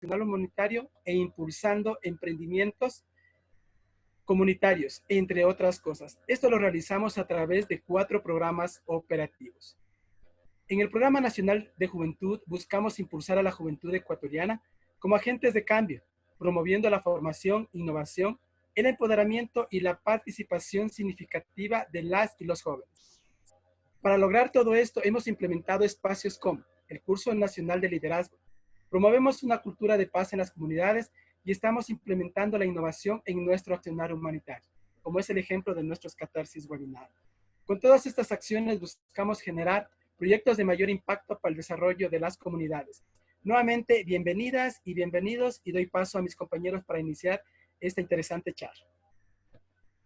Nacional Humanitario e impulsando emprendimientos comunitarios, entre otras cosas. Esto lo realizamos a través de 4 programas operativos. En el Programa Nacional de Juventud buscamos impulsar a la juventud ecuatoriana como agentes de cambio, promoviendo la formación, innovación, el empoderamiento y la participación significativa de las y los jóvenes. Para lograr todo esto, hemos implementado espacios como el Curso Nacional de Liderazgo. Promovemos una cultura de paz en las comunidades y estamos implementando la innovación en nuestro accionar humanitario, como es el ejemplo de nuestros catarsis webinar. Con todas estas acciones buscamos generar proyectos de mayor impacto para el desarrollo de las comunidades. Nuevamente, bienvenidas y bienvenidos, y doy paso a mis compañeros para iniciar esta interesante charla.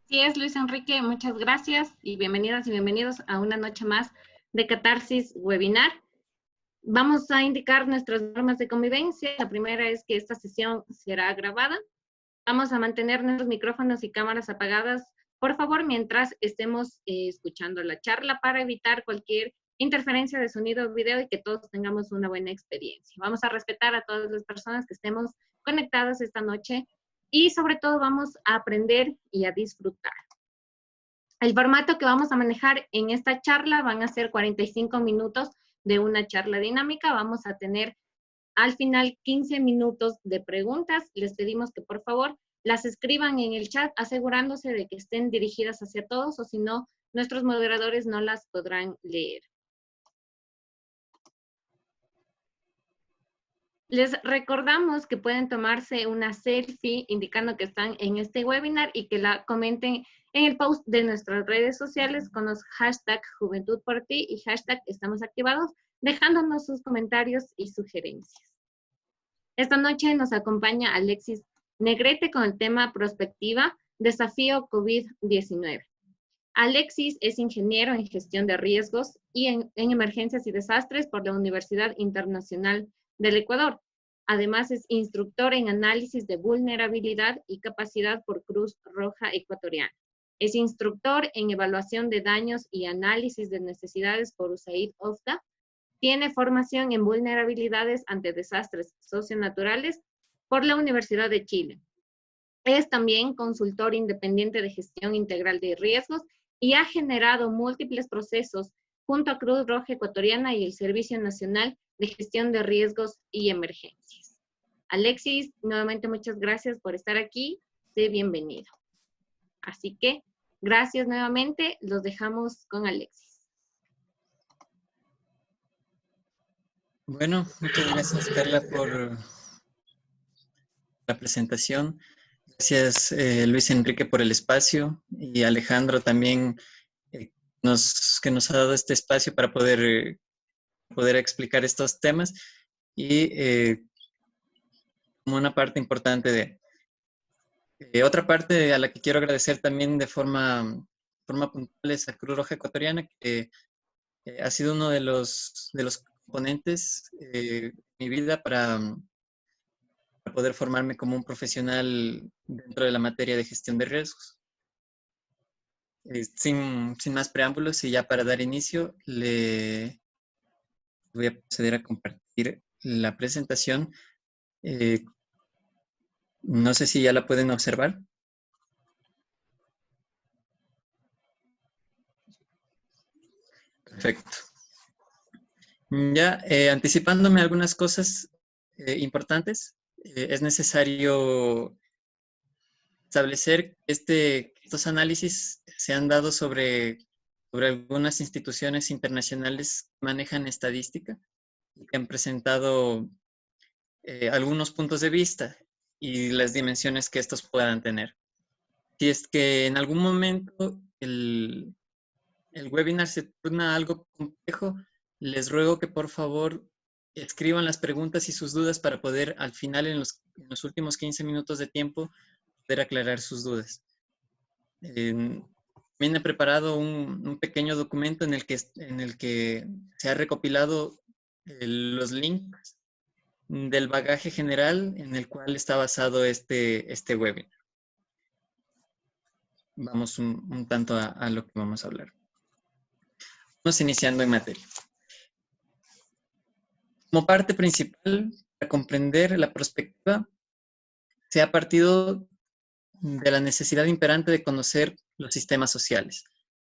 Así es, Luis Enrique, muchas gracias y bienvenidas y bienvenidos a una noche más de Catarsis Webinar. Vamos a indicar nuestras normas de convivencia. La primera es que esta sesión será grabada. Vamos a mantener nuestros micrófonos y cámaras apagadas, por favor, mientras estemos escuchando la charla para evitar cualquier interferencia de sonido o video y que todos tengamos una buena experiencia. Vamos a respetar a todas las personas que estemos conectadas esta noche y sobre todo vamos a aprender y a disfrutar. El formato que vamos a manejar en esta charla van a ser 45 minutos de una charla dinámica. Vamos a tener al final 15 minutos de preguntas. Les pedimos que por favor las escriban en el chat asegurándose de que estén dirigidas hacia todos o si no, nuestros moderadores no las podrán leer. Les recordamos que pueden tomarse una selfie indicando que están en este webinar y que la comenten en el post de nuestras redes sociales con los hashtag Juventud por Ti y hashtag Estamos Activados, dejándonos sus comentarios y sugerencias. Esta noche nos acompaña Alexis Negrete con el tema Prospectiva, Desafío COVID-19. Alexis es ingeniero en gestión de riesgos y en emergencias y desastres por la Universidad Internacional del Ecuador. Además, es instructor en análisis de vulnerabilidad y capacidad por Cruz Roja Ecuatoriana. Es instructor en evaluación de daños y análisis de necesidades por USAID OFDA. Tiene formación en vulnerabilidades ante desastres socionaturales por la Universidad de Chile. Es también consultor independiente de gestión integral de riesgos y ha generado múltiples procesos junto a Cruz Roja Ecuatoriana y el Servicio Nacional de Gestión de Riesgos y Emergencias. Alexis, nuevamente muchas gracias por estar aquí. Sé bienvenido. Así que, gracias nuevamente. Los dejamos con Alexis. Bueno, muchas gracias, Carla, por la presentación. Gracias, Luis Enrique, por el espacio y Alejandro también, que nos ha dado este espacio para poder explicar estos temas y como una parte importante de otra parte a la que quiero agradecer también de forma puntual es a Cruz Roja Ecuatoriana, que ha sido uno de los componentes de mi vida para poder formarme como un profesional dentro de la materia de gestión de riesgos. Sin más preámbulos y ya para dar inicio, le voy a proceder a compartir la presentación. No sé si ya la pueden observar. Perfecto. Ya anticipándome algunas cosas importantes, es necesario establecer que estos análisis se han dado sobre algunas instituciones internacionales que manejan estadística y que han presentado algunos puntos de vista y las dimensiones que estos puedan tener. Si es que en algún momento el webinar se torna algo complejo, les ruego que por favor escriban las preguntas y sus dudas para poder al final, en los últimos 15 minutos de tiempo, poder aclarar sus dudas. También he preparado un pequeño documento en el que se ha recopilado los links del bagaje general en el cual está basado este webinar. Vamos un tanto a lo que vamos a hablar. Vamos iniciando en materia. Como parte principal, para comprender la perspectiva se ha partido de la necesidad imperante de conocer los sistemas sociales.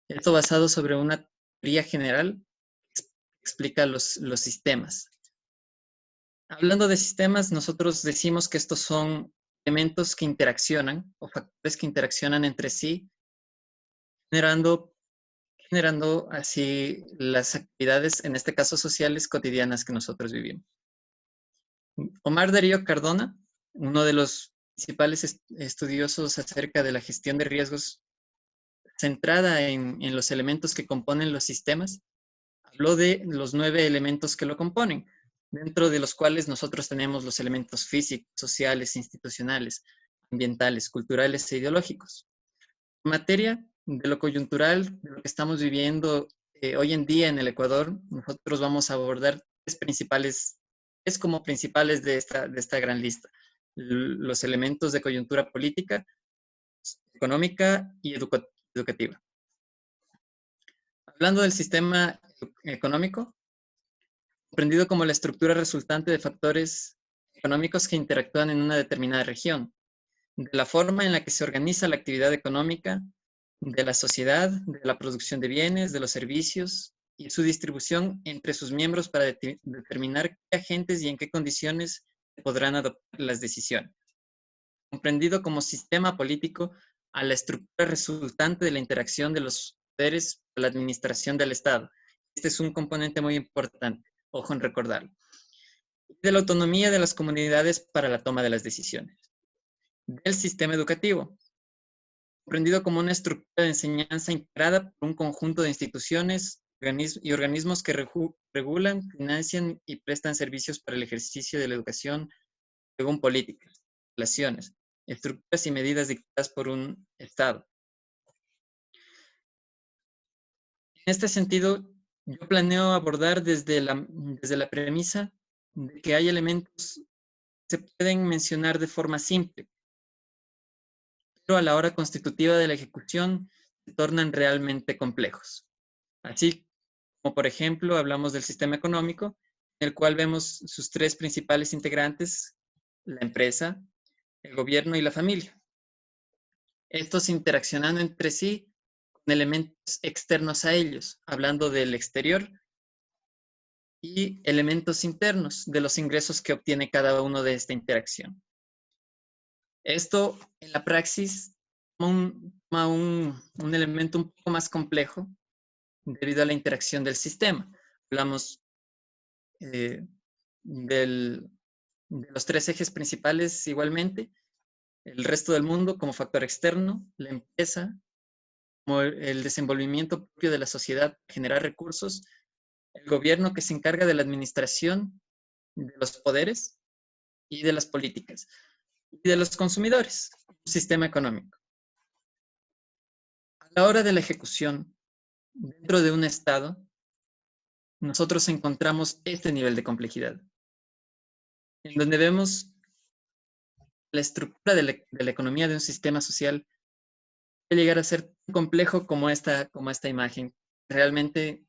Esto basado sobre una teoría general que explica los sistemas. Hablando de sistemas, nosotros decimos que estos son elementos que interaccionan o factores que interaccionan entre sí, generando así las actividades, en este caso sociales, cotidianas que nosotros vivimos. Omar Darío Cardona, uno de los principales estudiosos acerca de la gestión de riesgos centrada en los elementos que componen los sistemas, habló de los 9 elementos que lo componen, dentro de los cuales nosotros tenemos los elementos físicos, sociales, institucionales, ambientales, culturales e ideológicos. En materia de lo coyuntural, de lo que estamos viviendo hoy en día en el Ecuador, nosotros vamos a abordar tres como principales de esta gran lista. Los elementos de coyuntura política, económica y educativa. Hablando del sistema económico, comprendido como la estructura resultante de factores económicos que interactúan en una determinada región, de la forma en la que se organiza la actividad económica, de la sociedad, de la producción de bienes, de los servicios y su distribución entre sus miembros para determinar qué agentes y en qué condiciones podrán adoptar las decisiones. Comprendido como sistema político a la estructura resultante de la interacción de los poderes para la administración del Estado. Este es un componente muy importante, ojo en recordarlo. De la autonomía de las comunidades para la toma de las decisiones. Del sistema educativo, comprendido como una estructura de enseñanza integrada por un conjunto de instituciones y organismos que regulan, financian y prestan servicios para el ejercicio de la educación según políticas, relaciones, estructuras y medidas dictadas por un Estado. En este sentido, yo planeo abordar desde la premisa de que hay elementos que se pueden mencionar de forma simple, pero a la hora constitutiva de la ejecución se tornan realmente complejos. Así como, por ejemplo, hablamos del sistema económico, en el cual vemos sus 3 principales integrantes, la empresa, el gobierno y la familia. Estos interaccionando entre sí con elementos externos a ellos, hablando del exterior, y elementos internos de los ingresos que obtiene cada uno de esta interacción. Esto en la praxis toma un elemento un poco más complejo debido a la interacción del sistema. Hablamos de los 3 ejes principales igualmente, el resto del mundo como factor externo, la empresa como el desenvolvimiento propio de la sociedad, generar recursos, el gobierno que se encarga de la administración de los poderes y de las políticas, y de los consumidores, un sistema económico. A la hora de la ejecución, dentro de un Estado, nosotros encontramos este nivel de complejidad, en donde vemos la estructura de la economía de un sistema social puede llegar a ser tan complejo como esta imagen. Realmente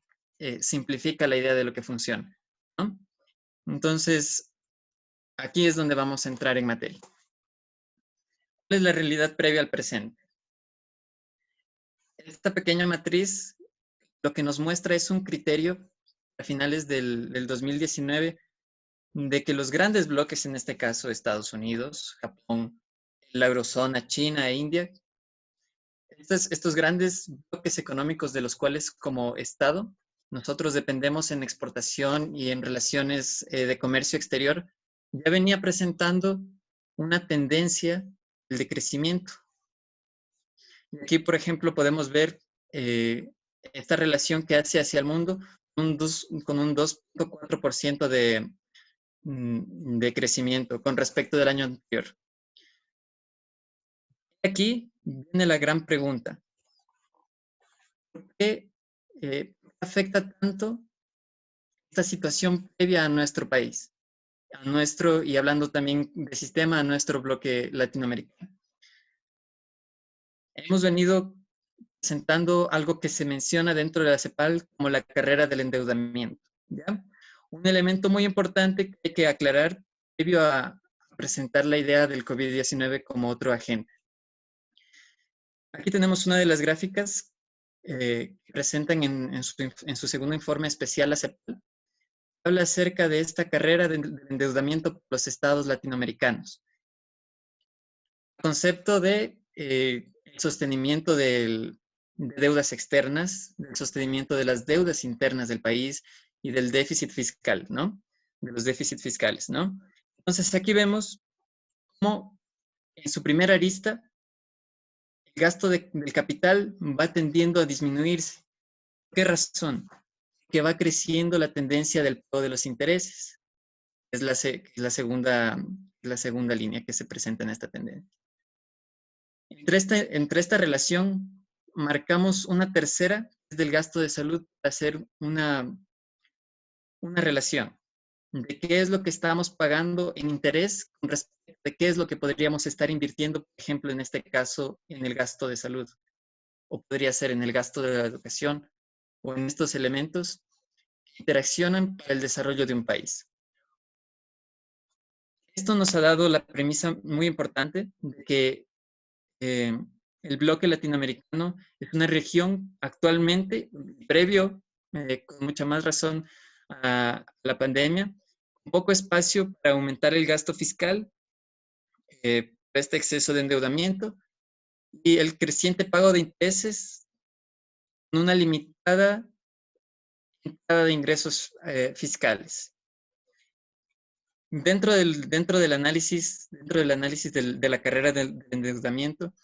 simplifica la idea de lo que funciona, ¿no? Entonces, aquí es donde vamos a entrar en materia. ¿Cuál es la realidad previa al presente? Esta pequeña matriz lo que nos muestra es un criterio a finales del 2019 de que los grandes bloques, en este caso Estados Unidos, Japón, la eurozona, China e India, estos grandes bloques económicos de los cuales como Estado nosotros dependemos en exportación y en relaciones de comercio exterior, ya venía presentando una tendencia de crecimiento. Y aquí, por ejemplo, podemos ver esta relación que hace hacia el mundo con un 2.4% de crecimiento con respecto del año anterior. Aquí viene la gran pregunta. ¿Por qué afecta tanto esta situación previa a nuestro país? Y hablando también de sistema, a nuestro bloque latinoamericano. Hemos venido presentando algo que se menciona dentro de la CEPAL como la carrera del endeudamiento, ¿ya? Un elemento muy importante que hay que aclarar previo a presentar la idea del COVID-19 como otro agente. Aquí tenemos una de las gráficas que presentan en su segundo informe especial a CEPAL. Habla acerca de esta carrera de endeudamiento por los estados latinoamericanos. El concepto de el sostenimiento de deudas externas, del sostenimiento de las deudas internas del país y del déficit fiscal, ¿no? De los déficits fiscales, ¿no? Entonces aquí vemos cómo en su primera arista el gasto del capital va tendiendo a disminuirse. ¿Por qué razón? Que va creciendo la tendencia del pago de los intereses. Es la segunda línea que se presenta en esta tendencia. Entre esta relación marcamos una tercera, que es del gasto de salud, para hacer una relación de qué es lo que estamos pagando en interés con respecto de qué es lo que podríamos estar invirtiendo, por ejemplo, en este caso, en el gasto de salud, o podría ser en el gasto de la educación, o en estos elementos que interaccionan para el desarrollo de un país. Esto nos ha dado la premisa muy importante de que el bloque latinoamericano es una región actualmente, previo, con mucha más razón a la pandemia, con poco espacio para aumentar el gasto fiscal, este exceso de endeudamiento y el creciente pago de intereses con una limitada entrada de ingresos fiscales. Dentro del análisis de la carrera del endeudamiento,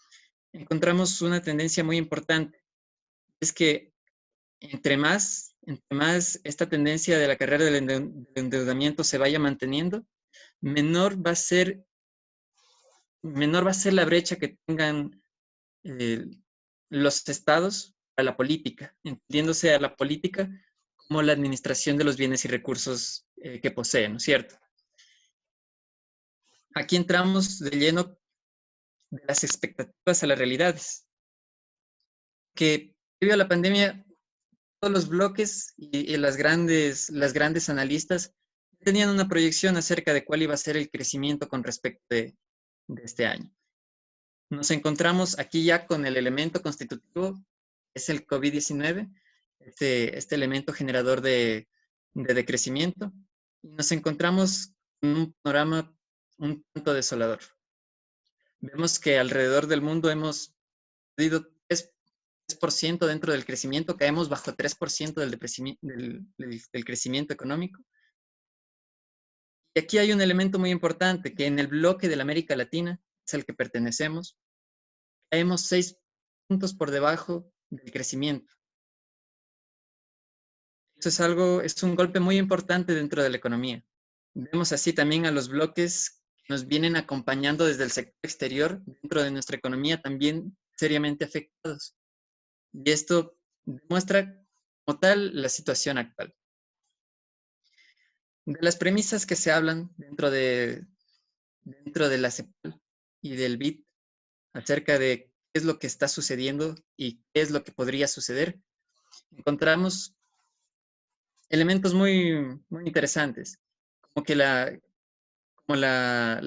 encontramos una tendencia muy importante. Es que entre más esta tendencia de la carrera del endeudamiento se vaya manteniendo, menor va a ser la brecha que tengan los estados a la política, entendiéndose a la política como la administración de los bienes y recursos que poseen, ¿no es cierto? Aquí entramos de lleno de las expectativas a las realidades. Que debido a la pandemia, todos los bloques y las grandes analistas tenían una proyección acerca de cuál iba a ser el crecimiento con respecto de este año. Nos encontramos aquí ya con el elemento constitutivo, es el COVID-19, este elemento generador de decrecimiento. Y nos encontramos con un panorama un tanto desolador. Vemos que alrededor del mundo hemos perdido 3% dentro del crecimiento, caemos bajo 3% del crecimiento económico. Y aquí hay un elemento muy importante, que en el bloque de la América Latina, es al que pertenecemos, caemos 6 puntos por debajo del crecimiento. Eso es un golpe muy importante dentro de la economía. Vemos así también a los bloques que nos vienen acompañando desde el sector exterior, dentro de nuestra economía, también seriamente afectados. Y esto demuestra como tal la situación actual. De las premisas que se hablan dentro de la CEPAL y del BID acerca de qué es lo que está sucediendo y qué es lo que podría suceder, encontramos elementos muy, muy interesantes, como que la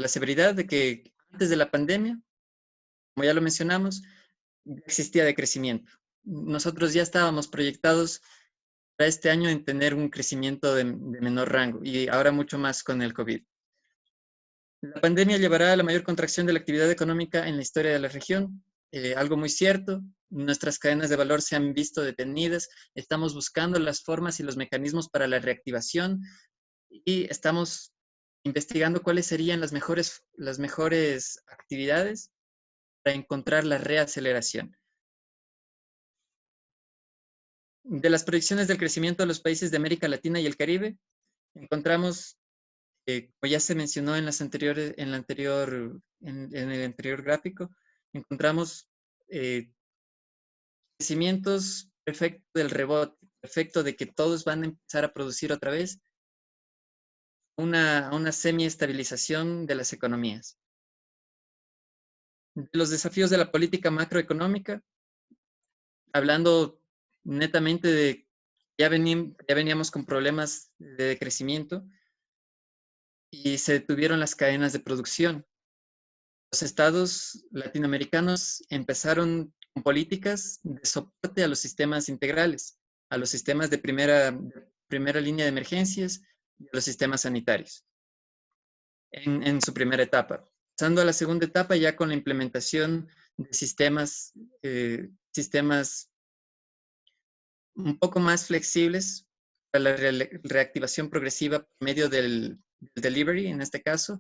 severidad de que antes de la pandemia, como ya lo mencionamos, ya existía decrecimiento. Nosotros ya estábamos proyectados para este año en tener un crecimiento de menor rango y ahora mucho más con el COVID. La pandemia llevará a la mayor contracción de la actividad económica en la historia de la región. Algo muy cierto, nuestras cadenas de valor se han visto detenidas, estamos buscando las formas y los mecanismos para la reactivación y estamos investigando cuáles serían las mejores actividades para encontrar la reaceleración. De las proyecciones del crecimiento de los países de América Latina y el Caribe, encontramos, como ya se mencionó en el anterior gráfico, encontramos crecimientos efecto del rebote, efecto de que todos van a empezar a producir otra vez, una semi-estabilización de las economías. De los desafíos de la política macroeconómica, hablando netamente de ya veníamos con problemas de decrecimiento y se detuvieron las cadenas de producción. Los estados latinoamericanos empezaron con políticas de soporte a los sistemas integrales, a los sistemas de primera línea de emergencias y a los sistemas sanitarios en su primera etapa. Pasando a la segunda etapa ya con la implementación de sistemas un poco más flexibles para la reactivación progresiva por medio del delivery, en este caso,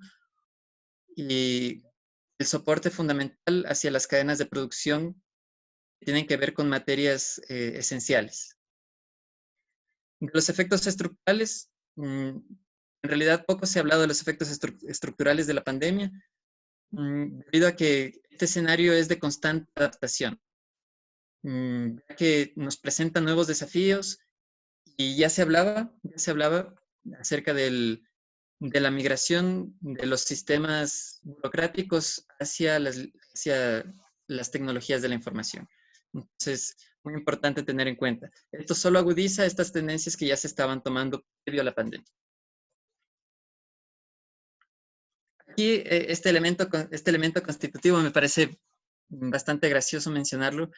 y el soporte fundamental hacia las cadenas de producción que tienen que ver con materias esenciales. De los efectos estructurales, en realidad poco se ha hablado de los efectos estructurales de la pandemia, debido a que este escenario es de constante adaptación, ya que nos presenta nuevos desafíos y ya se hablaba acerca de la migración de los sistemas burocráticos hacia las tecnologías de la información. Entonces, muy importante tener en cuenta. Esto solo agudiza estas tendencias que ya se estaban tomando previo a la pandemia. Aquí este elemento constitutivo me parece bastante gracioso mencionarlo,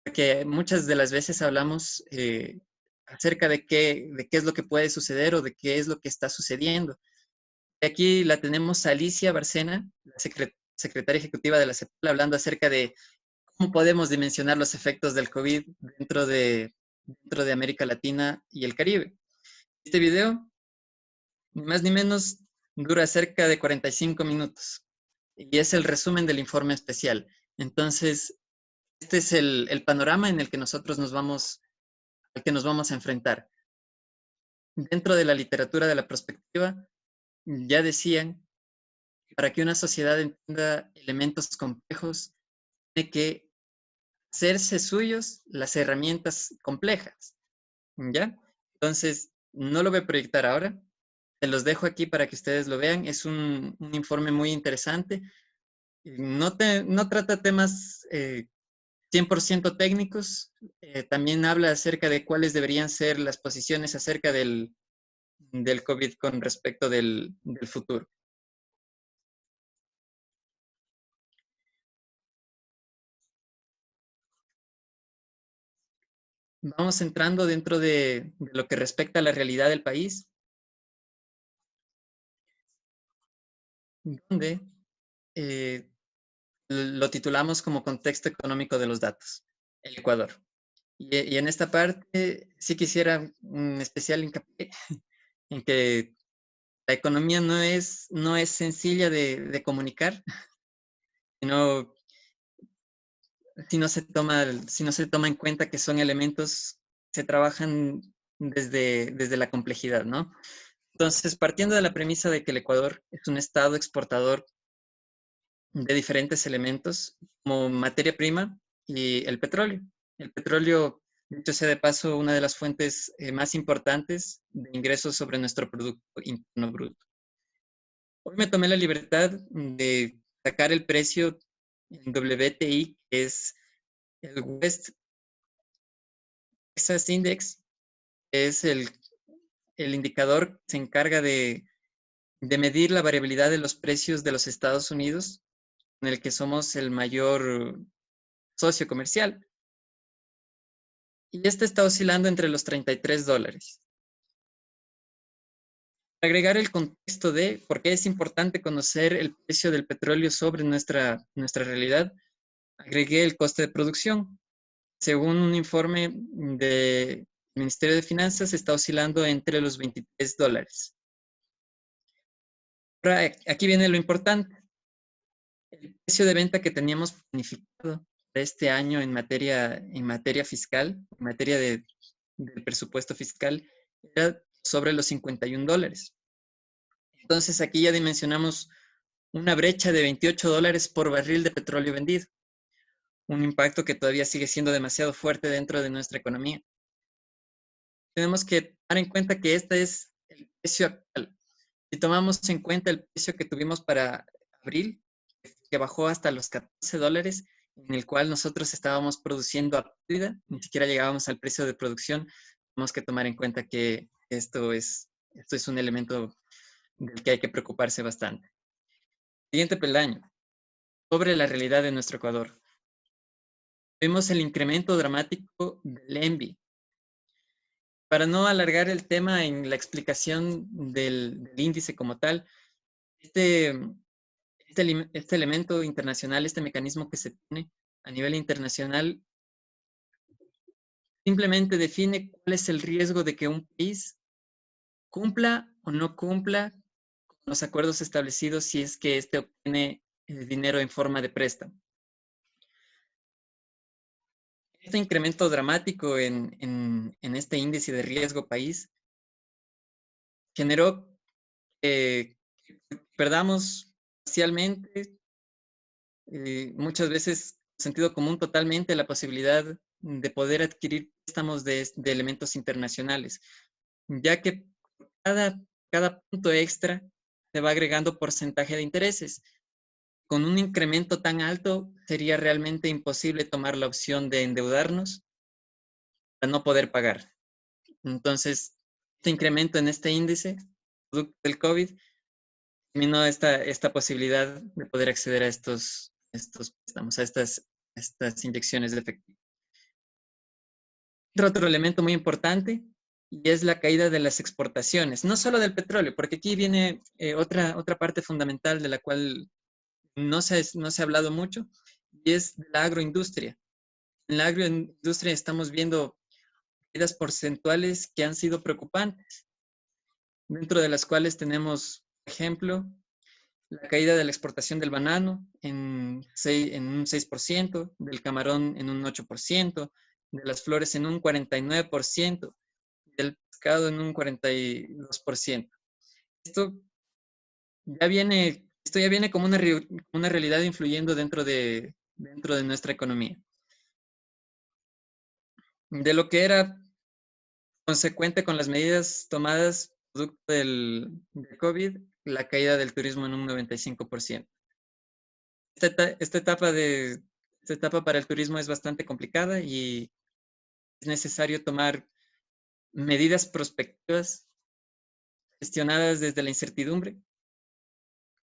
porque muchas de las veces hablamos acerca de qué es lo que puede suceder o de qué es lo que está sucediendo. Aquí la tenemos Alicia Bárcena, la secretaria ejecutiva de la CEPAL, hablando acerca de cómo podemos dimensionar los efectos del COVID dentro de América Latina y el Caribe. Este video, ni más ni menos, dura cerca de 45 minutos y es el resumen del informe especial. Entonces, este es el panorama en el que nosotros nos vamos a enfrentar. Dentro de la literatura de la prospectiva, ya decían, para que una sociedad entienda elementos complejos, tiene que hacerse suyos las herramientas complejas, ¿ya? Entonces, no lo voy a proyectar ahora, se los dejo aquí para que ustedes lo vean. Es un informe muy interesante. No trata temas 100% técnicos, también habla acerca de cuáles deberían ser las posiciones acerca del COVID con respecto del futuro. Vamos entrando dentro de lo que respecta a la realidad del país, donde lo titulamos como contexto económico de los datos, el Ecuador. Y en esta parte sí quisiera un especial hincapié en que la economía no es sencilla de comunicar, sino si no se toma en cuenta que son elementos que se trabajan desde la complejidad, ¿no? Entonces, partiendo de la premisa de que el Ecuador es un estado exportador de diferentes elementos, como materia prima y el petróleo. El petróleo, dicho sea de paso, una de las fuentes más importantes de ingresos sobre nuestro Producto Interno Bruto. Hoy me tomé la libertad de sacar el precio en WTI, que es el West Texas Index, que es el indicador que se encarga de medir la variabilidad de los precios de los Estados Unidos, en el que somos el mayor socio comercial. Y este está oscilando entre los $33. Para agregar el contexto de por qué es importante conocer el precio del petróleo sobre nuestra realidad, agregué el coste de producción. Según un informe del Ministerio de Finanzas, está oscilando entre los $23. Ahora, aquí viene lo importante. El precio de venta que teníamos planificado para este año en materia fiscal, en materia del presupuesto fiscal, era sobre los $51. Entonces, aquí ya dimensionamos una brecha de $28 por barril de petróleo vendido. Un impacto que todavía sigue siendo demasiado fuerte dentro de nuestra economía. Tenemos que tomar en cuenta que este es el precio actual. Si tomamos en cuenta el precio que tuvimos para abril, que bajó hasta los $14, en el cual nosotros estábamos produciendo a pérdida, ni siquiera llegábamos al precio de producción, tenemos que tomar en cuenta que esto es un elemento del que hay que preocuparse bastante. Siguiente peldaño, sobre la realidad de nuestro Ecuador. Vemos el incremento dramático del ENVI. Para no alargar el tema en la explicación del índice como tal, este elemento internacional, este mecanismo que se tiene a nivel internacional, simplemente define cuál es el riesgo de que un país cumpla o no cumpla con los acuerdos establecidos si es que éste obtiene dinero en forma de préstamo. Este incremento dramático en este índice de riesgo país generó que perdamos parcialmente, muchas veces sentido común totalmente, la posibilidad de poder adquirir préstamos de elementos internacionales, ya que cada punto extra se va agregando porcentaje de intereses. Con un incremento tan alto, sería realmente imposible tomar la opción de endeudarnos para no poder pagar. Entonces, este incremento en este índice, producto del COVID, eliminó esta posibilidad de poder acceder a estos préstamos, a estas inyecciones de efectivo. Otro elemento muy importante y es la caída de las exportaciones, no solo del petróleo, porque aquí viene otra parte fundamental de la cual no se ha hablado mucho, y es la agroindustria. En la agroindustria estamos viendo caídas porcentuales que han sido preocupantes, dentro de las cuales tenemos, por ejemplo, la caída de la exportación del banano en un 6%, del camarón en un 8%, de las flores en un 49%, del pescado en un 42%. Esto ya viene como una realidad influyendo dentro de nuestra economía. De lo que era consecuente con las medidas tomadas producto del COVID, la caída del turismo en un 95%. Esta etapa para el turismo es bastante complicada y es necesario tomar medidas prospectivas gestionadas desde la incertidumbre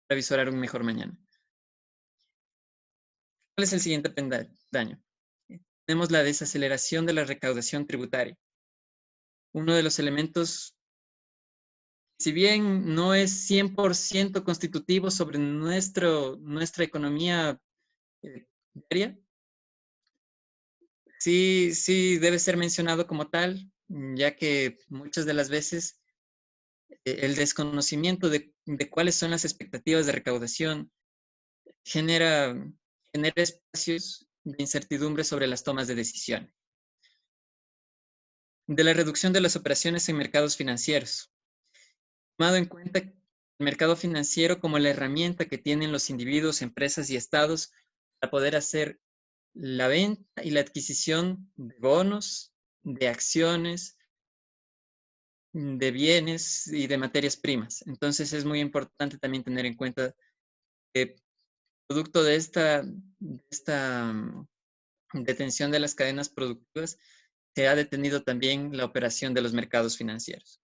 para visorar un mejor mañana. ¿Cuál es el siguiente daño? Tenemos la desaceleración de la recaudación tributaria. Uno de los elementos, si bien no es 100% constitutivo sobre nuestra economía diaria, sí debe ser mencionado como tal, ya que muchas de las veces el desconocimiento de cuáles son las expectativas de recaudación genera espacios de incertidumbre sobre las tomas de decisión. De la reducción de las operaciones en mercados financieros. Tomado en cuenta el mercado financiero como la herramienta que tienen los individuos, empresas y estados para poder hacer la venta y la adquisición de bonos, de acciones, de bienes y de materias primas. Entonces es muy importante también tener en cuenta que producto de esta detención de las cadenas productivas, se ha detenido también la operación de los mercados financieros.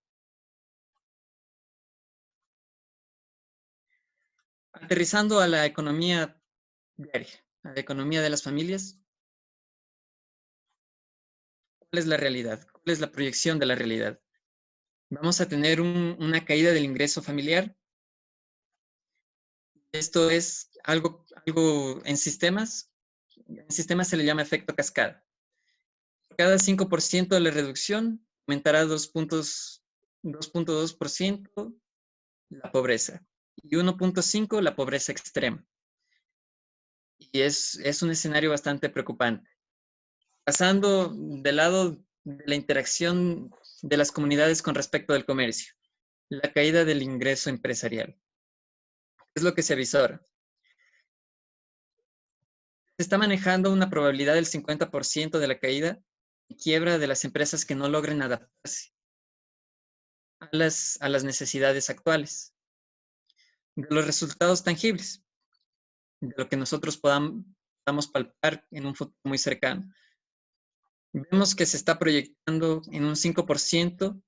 Aterrizando a la economía diaria, a la economía de las familias, ¿cuál es la realidad? ¿Cuál es la proyección de la realidad? Vamos a tener una caída del ingreso familiar. Esto es algo en sistemas se le llama efecto cascada. Por cada 5% de la reducción, aumentará 2.2% la pobreza y 1.5% la pobreza extrema. Y es un escenario bastante preocupante. Pasando del lado de la interacción de las comunidades con respecto del comercio, la caída del ingreso empresarial. Es lo que se avisora. Se está manejando una probabilidad del 50% de la caída y quiebra de las empresas que no logren adaptarse a las necesidades actuales, de los resultados tangibles, de lo que nosotros podamos palpar en un futuro muy cercano. Vemos que se está proyectando en un 5%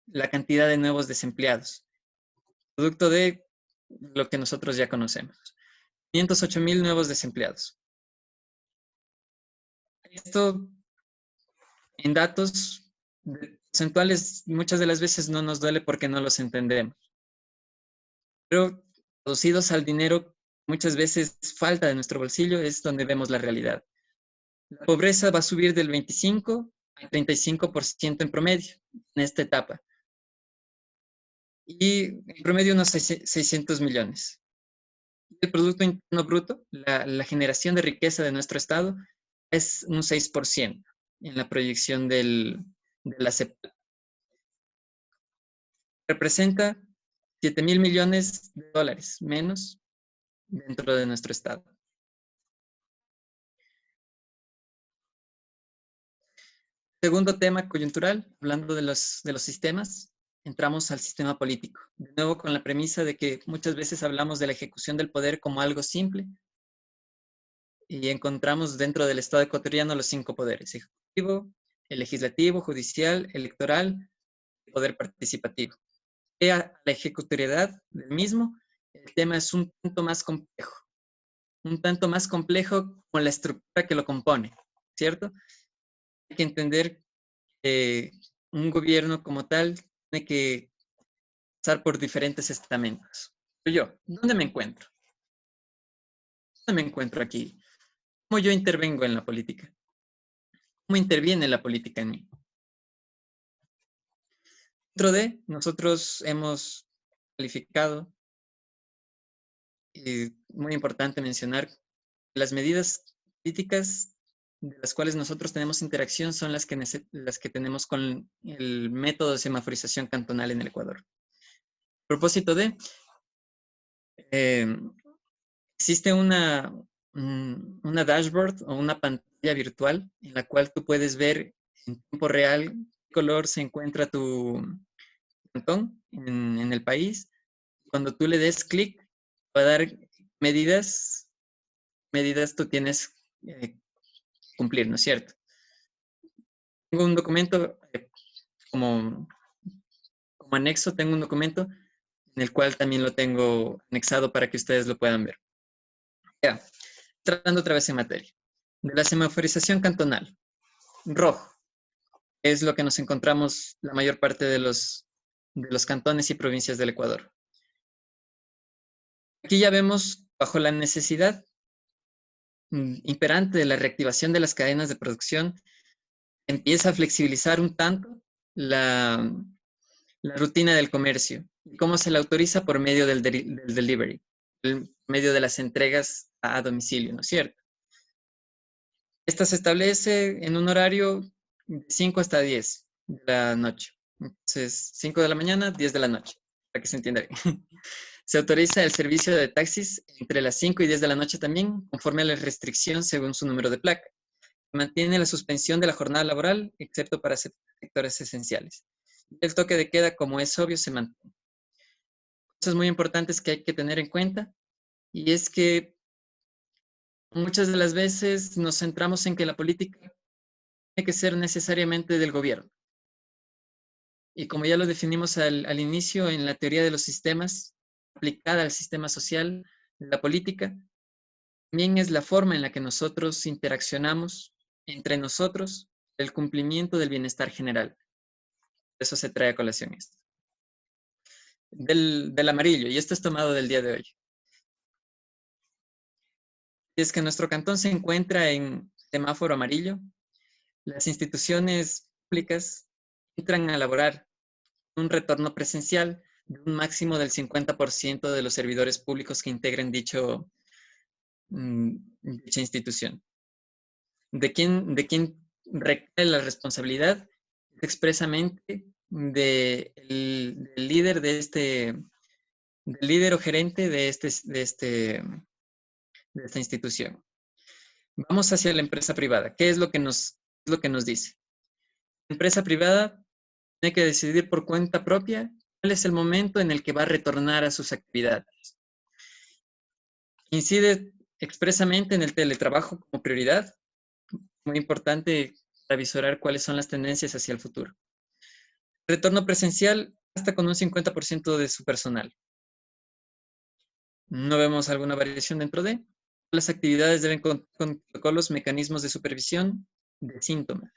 la cantidad de nuevos desempleados. producto de lo que nosotros ya conocemos. 508,000 nuevos desempleados. Esto en datos porcentuales muchas de las veces no nos duele porque no los entendemos. Pero traducidos al dinero, muchas veces falta de nuestro bolsillo, es donde vemos la realidad. La pobreza va a subir del 25 al 35% en promedio en esta etapa. Y en promedio unos 600 millones. El Producto Interno Bruto, la generación de riqueza de nuestro Estado, es un 6% en la proyección de la CEPAL. Representa 7,000 millones de dólares menos dentro de nuestro Estado. Segundo tema coyuntural, hablando de los sistemas, entramos al sistema político. De nuevo con la premisa de que muchas veces hablamos de la ejecución del poder como algo simple y encontramos dentro del Estado ecuatoriano los 5 poderes: ejecutivo, el legislativo, judicial, electoral y poder participativo. A la ejecutoriedad del mismo, el tema es un tanto más complejo con la estructura que lo compone, ¿cierto? Hay que entender que un gobierno como tal tiene que pasar por diferentes estamentos. Pero yo, ¿dónde me encuentro? ¿Dónde me encuentro aquí? ¿Cómo yo intervengo en la política? ¿Cómo interviene la política en mí? Dentro de, nosotros hemos calificado, y muy importante mencionar, las medidas políticas de las cuales nosotros tenemos interacción son las que tenemos con el método de semaforización cantonal en el Ecuador. A propósito de, existe una dashboard o una pantalla virtual en la cual tú puedes ver en tiempo real qué color se encuentra tu cantón en el país. Cuando tú le des clic, va a dar medidas tú tienes que cumplir, ¿no es cierto? Tengo un documento como anexo, tengo un documento en el cual también lo tengo anexado para que ustedes lo puedan ver. Ya, tratando otra vez en materia. De la semaforización cantonal. Rojo es lo que nos encontramos la mayor parte de los cantones y provincias del Ecuador. Aquí ya vemos, bajo la necesidad imperante de la reactivación de las cadenas de producción, empieza a flexibilizar un tanto la rutina del comercio. ¿Cómo se la autoriza? Por medio del delivery, por medio de las entregas a domicilio, ¿no es cierto? Esta se establece en un horario de 5 hasta 10 de la noche. Entonces, 5 de la mañana, 10 de la noche, para que se entienda bien. Se autoriza el servicio de taxis entre las 5 y 10 de la noche también, conforme a la restricción según su número de placa. Mantiene la suspensión de la jornada laboral, excepto para sectores esenciales. El toque de queda, como es obvio, se mantiene. Cosas muy importantes que hay que tener en cuenta, y es que muchas de las veces nos centramos en que la política tiene que ser necesariamente del gobierno. Y como ya lo definimos al inicio en la teoría de los sistemas, aplicada al sistema social, la política también es la forma en la que nosotros interaccionamos entre nosotros el cumplimiento del bienestar general. Eso se trae a colación esto. Del amarillo, y esto es tomado del día de hoy. Es que nuestro cantón se encuentra en semáforo amarillo. Las instituciones públicas entran a elaborar un retorno presencial de un máximo del 50% de los servidores públicos que integren dicha institución. ¿De quién recae la responsabilidad? Expresamente del líder del líder o gerente de esta institución. Vamos hacia la empresa privada. ¿Qué es lo que nos dice? La empresa privada tiene que decidir por cuenta propia cuál es el momento en el que va a retornar a sus actividades. Incide expresamente en el teletrabajo como prioridad. Muy importante avisorar cuáles son las tendencias hacia el futuro. Retorno presencial hasta con un 50% de su personal. No vemos alguna variación dentro de. Las actividades deben contar con protocolos, mecanismos de supervisión de síntomas.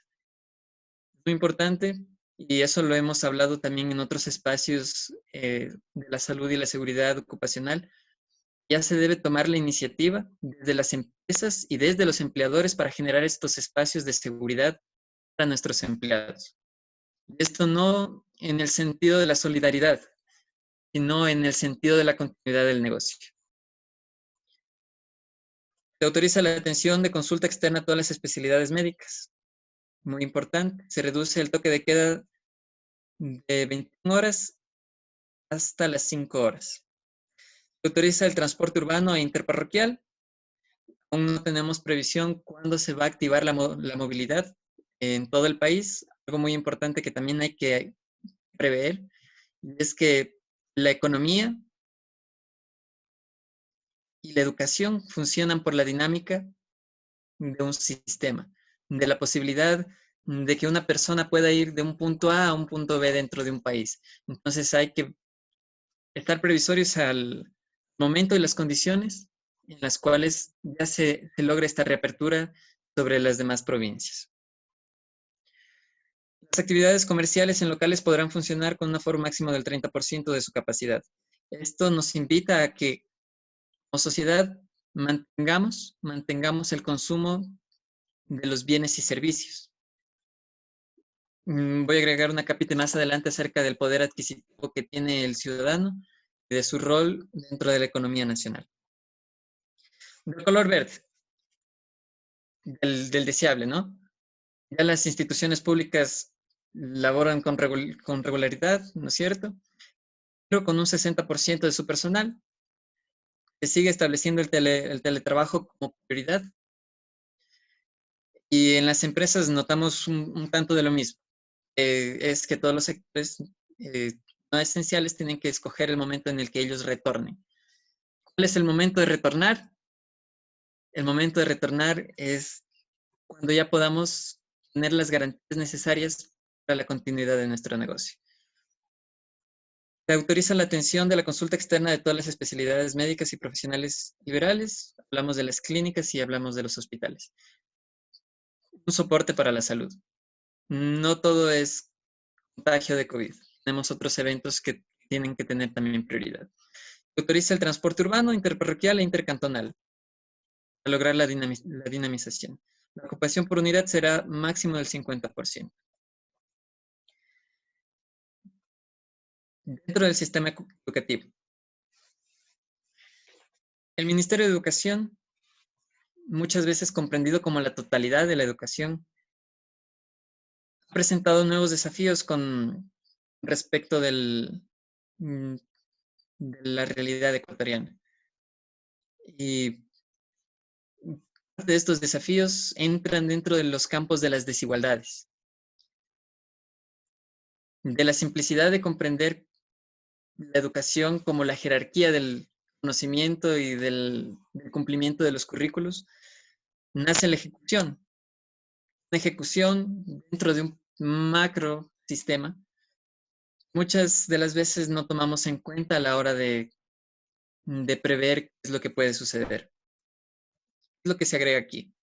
Muy importante, y eso lo hemos hablado también en otros espacios de la salud y la seguridad ocupacional, ya se debe tomar la iniciativa desde las empresas y desde los empleadores para generar estos espacios de seguridad para nuestros empleados. Esto no en el sentido de la solidaridad, sino en el sentido de la continuidad del negocio. Se autoriza la atención de consulta externa a todas las especialidades médicas. Muy importante. Se reduce el toque de queda de 21 horas hasta las 5 horas. Se autoriza el transporte urbano e interparroquial. Aún no tenemos previsión cuándo se va a activar la movilidad en todo el país. Algo muy importante que también hay que prever es que la economía y la educación funcionan por la dinámica de un sistema, de la posibilidad de que una persona pueda ir de un punto A un punto B dentro de un país. Entonces hay que estar previsorios al momento y las condiciones en las cuales ya se logra esta reapertura sobre las demás provincias. Las actividades comerciales en locales podrán funcionar con un aforo máximo del 30% de su capacidad. Esto nos invita a que, como sociedad, mantengamos el consumo de los bienes y servicios. Voy a agregar una capita más adelante acerca del poder adquisitivo que tiene el ciudadano y de su rol dentro de la economía nacional. De color verde, del deseable, ¿no? Ya las instituciones públicas laboran con regularidad, ¿no es cierto? Pero con un 60% de su personal. Se sigue estableciendo el teletrabajo como prioridad. Y en las empresas notamos un tanto de lo mismo. Es que todos los sectores no esenciales tienen que escoger el momento en el que ellos retornen. ¿Cuál es el momento de retornar? El momento de retornar es cuando ya podamos tener las garantías necesarias para la continuidad de nuestro negocio. Se autoriza la atención de la consulta externa de todas las especialidades médicas y profesionales liberales. Hablamos de las clínicas y hablamos de los hospitales. Un soporte para la salud. No todo es contagio de COVID. Tenemos otros eventos que tienen que tener también prioridad. Se autoriza el transporte urbano, interparroquial e intercantonal para lograr la dinamización. La ocupación por unidad será máximo del 50%. Dentro del sistema educativo. El Ministerio de Educación, muchas veces comprendido como la totalidad de la educación, ha presentado nuevos desafíos con respecto de la realidad ecuatoriana. Y parte de estos desafíos entran dentro de los campos de las desigualdades, de la simplicidad de comprender la educación como la jerarquía del conocimiento y del cumplimiento de los currículos, nace la ejecución. Una ejecución dentro de un macro sistema. Muchas de las veces no tomamos en cuenta a la hora de prever qué es lo que puede suceder. Es lo que se agrega aquí.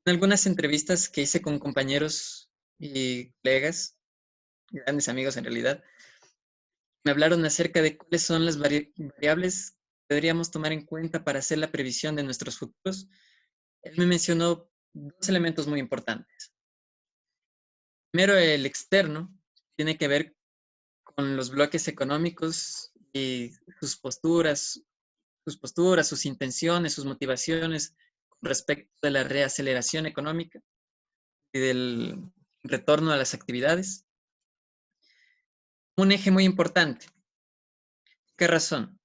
En algunas entrevistas que hice con compañeros y colegas, grandes amigos en realidad, me hablaron acerca de cuáles son las variables que deberíamos tomar en cuenta para hacer la previsión de nuestros futuros. Él me mencionó dos elementos muy importantes. Primero, el externo tiene que ver con los bloques económicos y sus posturas, sus intenciones, sus motivaciones con respecto de la reaceleración económica y del retorno a las actividades. Un eje muy importante. ¿Qué razón?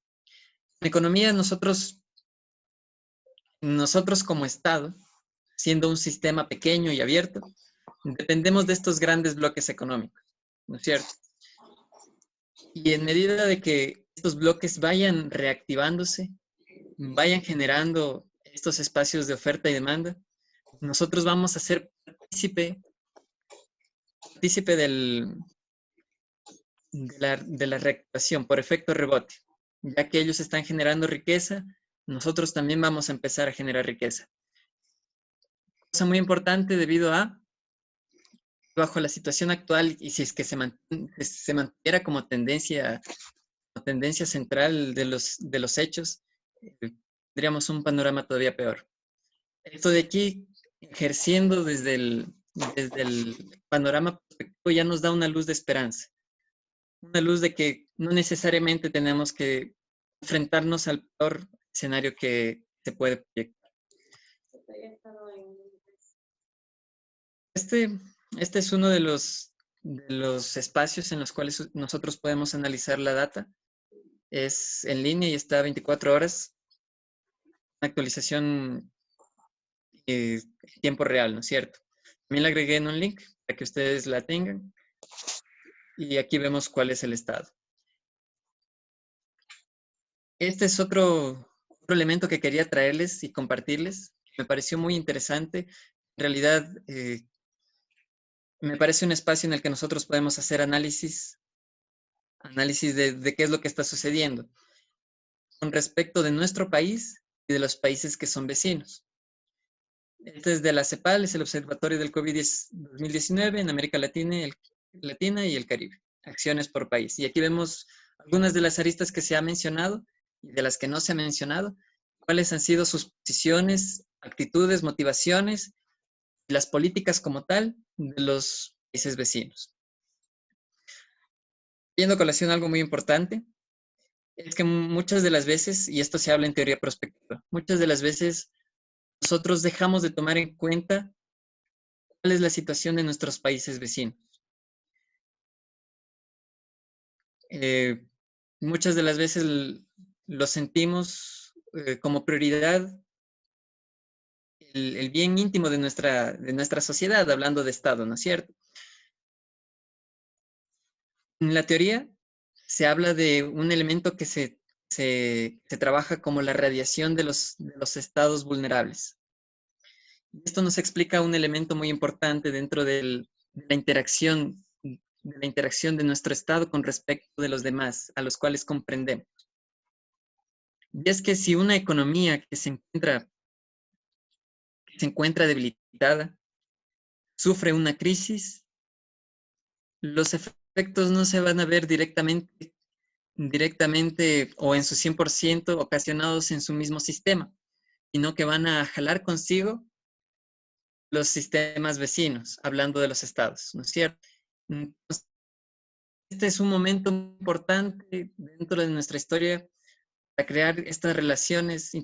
En economía nosotros como Estado, siendo un sistema pequeño y abierto, dependemos de estos grandes bloques económicos, ¿no es cierto? Y en medida de que estos bloques vayan reactivándose, vayan generando estos espacios de oferta y demanda, nosotros vamos a ser partícipe de la reactivación por efecto rebote. ya que ellos están generando riqueza, nosotros también vamos a empezar a generar riqueza. Cosa muy importante debido a, bajo la situación actual, y si es que se mantuviera como tendencia central de los hechos, tendríamos un panorama todavía peor. Esto de aquí, ejerciendo desde el panorama perspectivo, ya nos da una luz de esperanza. Una luz de que no necesariamente tenemos que enfrentarnos al peor escenario que se puede proyectar. Este es uno de los espacios en los cuales nosotros podemos analizar la data. Es en línea y está 24 horas. Una actualización en tiempo real, ¿no es cierto? También la agregué en un link para que ustedes la tengan. Y aquí vemos cuál es el estado. Este es otro elemento que quería traerles y compartirles. Me pareció muy interesante. En realidad, me parece un espacio en el que nosotros podemos hacer análisis de qué es lo que está sucediendo con respecto de nuestro país y de los países que son vecinos. Este es de la CEPAL, es el Observatorio del COVID-2019 en América Latina y el Caribe. Acciones por país. Y aquí vemos algunas de las aristas que se ha mencionado y de las que no se ha mencionado, cuáles han sido sus posiciones, actitudes, motivaciones y las políticas como tal de los países vecinos. Viendo a colación algo muy importante, es que muchas de las veces, y esto se habla en teoría prospectiva, muchas de las veces nosotros dejamos de tomar en cuenta cuál es la situación de nuestros países vecinos. Muchas de las veces lo sentimos como prioridad el bien íntimo de nuestra sociedad, hablando de Estado, ¿no es cierto? En la teoría se habla de un elemento que se trabaja como la radiación de los estados vulnerables. Esto nos explica un elemento muy importante dentro de la interacción de nuestro estado con respecto de los demás, a los cuales comprendemos. Y es que si una economía que se encuentra debilitada, sufre una crisis, los efectos no se van a ver directamente o en su 100% ocasionados en su mismo sistema, sino que van a jalar consigo los sistemas vecinos, hablando de los estados, ¿no es cierto? Entonces, este es un momento importante dentro de nuestra historia para crear estas relaciones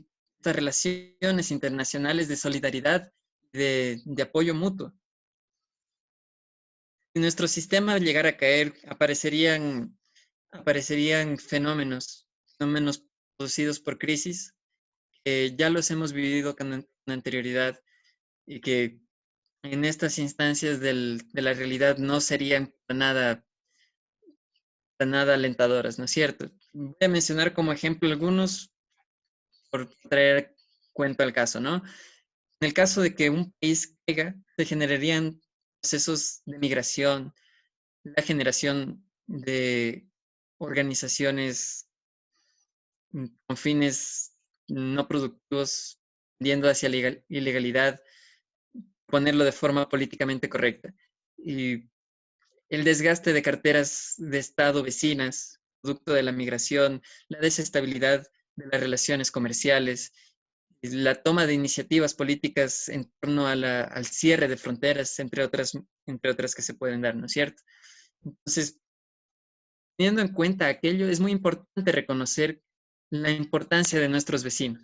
internacionales de solidaridad, de apoyo mutuo. Si nuestro sistema llegara a caer, aparecerían fenómenos producidos por crisis, que ya los hemos vivido con anterioridad y que en estas instancias de la realidad no serían para nada alentadoras, ¿no es cierto? Voy a mencionar como ejemplo algunos por traer cuento al caso, ¿no? En el caso de que un país caiga, se generarían procesos de migración, la generación de organizaciones con fines no productivos, yendo hacia la ilegalidad, ponerlo de forma políticamente correcta. Y el desgaste de carteras de Estado vecinas, producto de la migración, la desestabilidad de las relaciones comerciales, la toma de iniciativas políticas en torno al cierre de fronteras, entre otras que se pueden dar, ¿no es cierto? Entonces, teniendo en cuenta aquello, es muy importante reconocer la importancia de nuestros vecinos,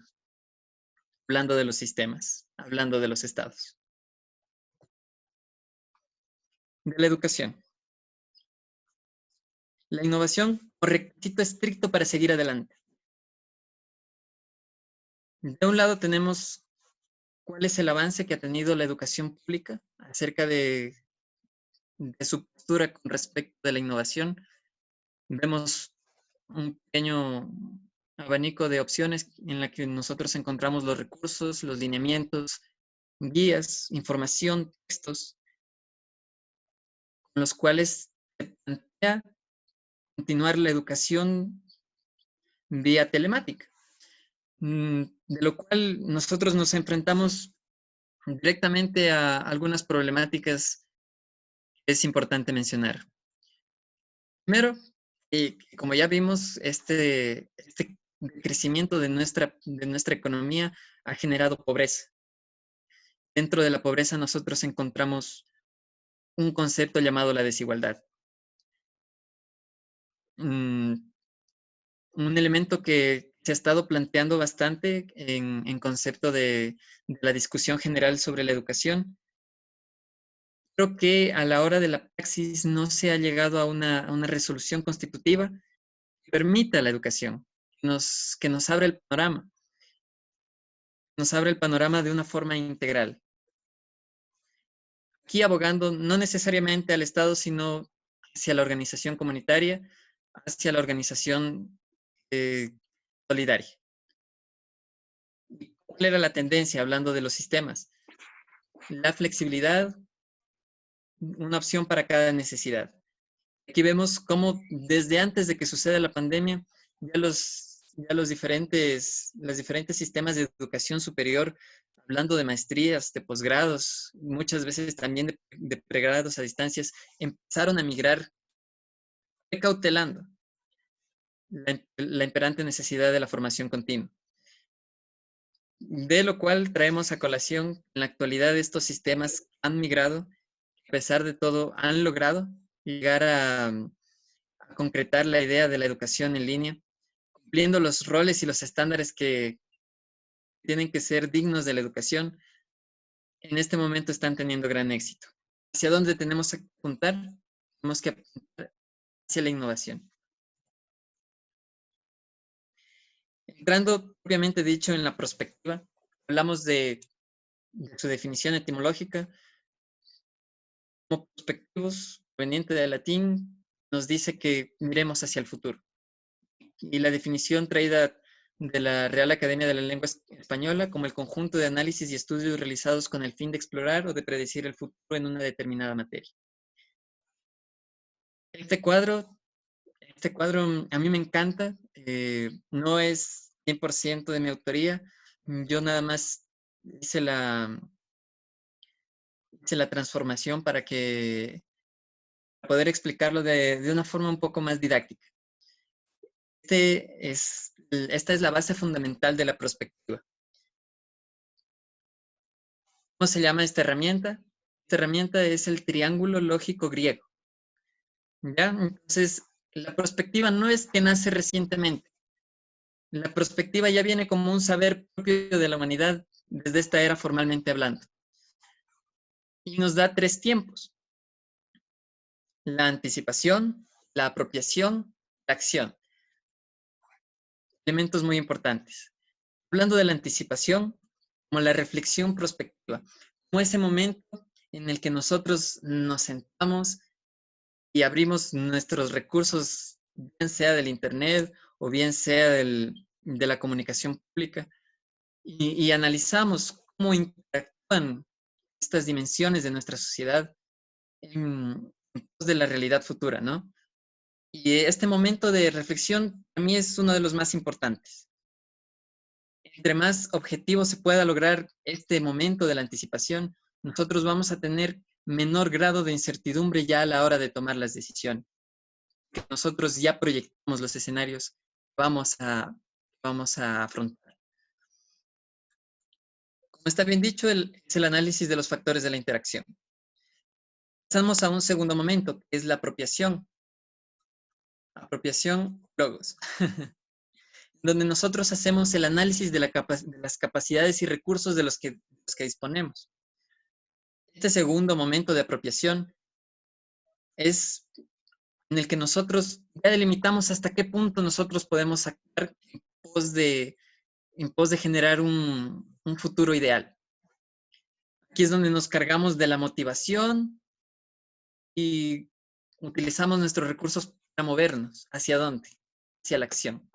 hablando de los sistemas, hablando de los estados. De la educación. La innovación como requisito estricto para seguir adelante. De un lado tenemos cuál es el avance que ha tenido la educación pública acerca de su postura con respecto de la innovación. Vemos un pequeño abanico de opciones en la que nosotros encontramos los recursos, los lineamientos, guías, información, textos, con los cuales se plantea continuar la educación vía telemática, de lo cual nosotros nos enfrentamos directamente a algunas problemáticas que es importante mencionar. Primero, como ya vimos, este crecimiento de nuestra economía ha generado pobreza. Dentro de la pobreza nosotros encontramos un concepto llamado la desigualdad. Un elemento que se ha estado planteando bastante en concepto de la discusión general sobre la educación. Creo que a la hora de la praxis no se ha llegado a una resolución constitutiva que permita la educación, que nos abra el panorama. Nos abre el panorama de una forma integral. Aquí abogando no necesariamente al Estado, sino hacia la organización comunitaria, hacia la organización solidaria. ¿Cuál era la tendencia hablando de los sistemas? La flexibilidad, una opción para cada necesidad. Aquí vemos cómo desde antes de que suceda la pandemia, los diferentes sistemas de educación superior, hablando de maestrías, de posgrados, muchas veces también de pregrados a distancias, empezaron a migrar precautelando la imperante necesidad de la formación continua. De lo cual traemos a colación, en la actualidad estos sistemas han migrado, a pesar de todo han logrado llegar a concretar la idea de la educación en línea, cumpliendo los roles y los estándares que tienen que ser dignos de la educación. En este momento están teniendo gran éxito. ¿Hacia dónde tenemos que apuntar? Tenemos que apuntar hacia la innovación. Entrando propiamente dicho en la prospectiva, hablamos de su definición etimológica. Como prospectivos, proveniente del latín, nos dice que miremos hacia el futuro. Y la definición traída de la Real Academia de la Lengua Española como el conjunto de análisis y estudios realizados con el fin de explorar o de predecir el futuro en una determinada materia. Este cuadro a mí me encanta, no es 100% de mi autoría, yo nada más hice la transformación para poder explicarlo de una forma un poco más didáctica. Esta es la base fundamental de la prospectiva. ¿Cómo se llama esta herramienta? Esta herramienta es el triángulo lógico griego. ¿Ya? Entonces, la prospectiva no es que nace recientemente. La prospectiva ya viene como un saber propio de la humanidad desde esta era formalmente hablando. Y nos da 3 tiempos. La anticipación, la apropiación, la acción. Elementos muy importantes. Hablando de la anticipación, como la reflexión prospectiva, como ese momento en el que nosotros nos sentamos y abrimos nuestros recursos, bien sea del Internet o bien sea de la comunicación pública, y analizamos cómo interactúan estas dimensiones de nuestra sociedad en pos de la realidad futura, ¿no? Y este momento de reflexión para mí es uno de los más importantes. Entre más objetivo se pueda lograr este momento de la anticipación, nosotros vamos a tener menor grado de incertidumbre ya a la hora de tomar las decisiones. Que nosotros ya proyectamos los escenarios que vamos a afrontar. Como está bien dicho, es el análisis de los factores de la interacción. Pasamos a un segundo momento, que es la apropiación. Apropiación, logos. Donde nosotros hacemos el análisis de las capacidades y recursos de los que disponemos. Este segundo momento de apropiación es en el que nosotros ya delimitamos hasta qué punto nosotros podemos actuar en pos de generar un futuro ideal. Aquí es donde nos cargamos de la motivación y utilizamos nuestros recursos para movernos. ¿Hacia dónde? Hacia la acción.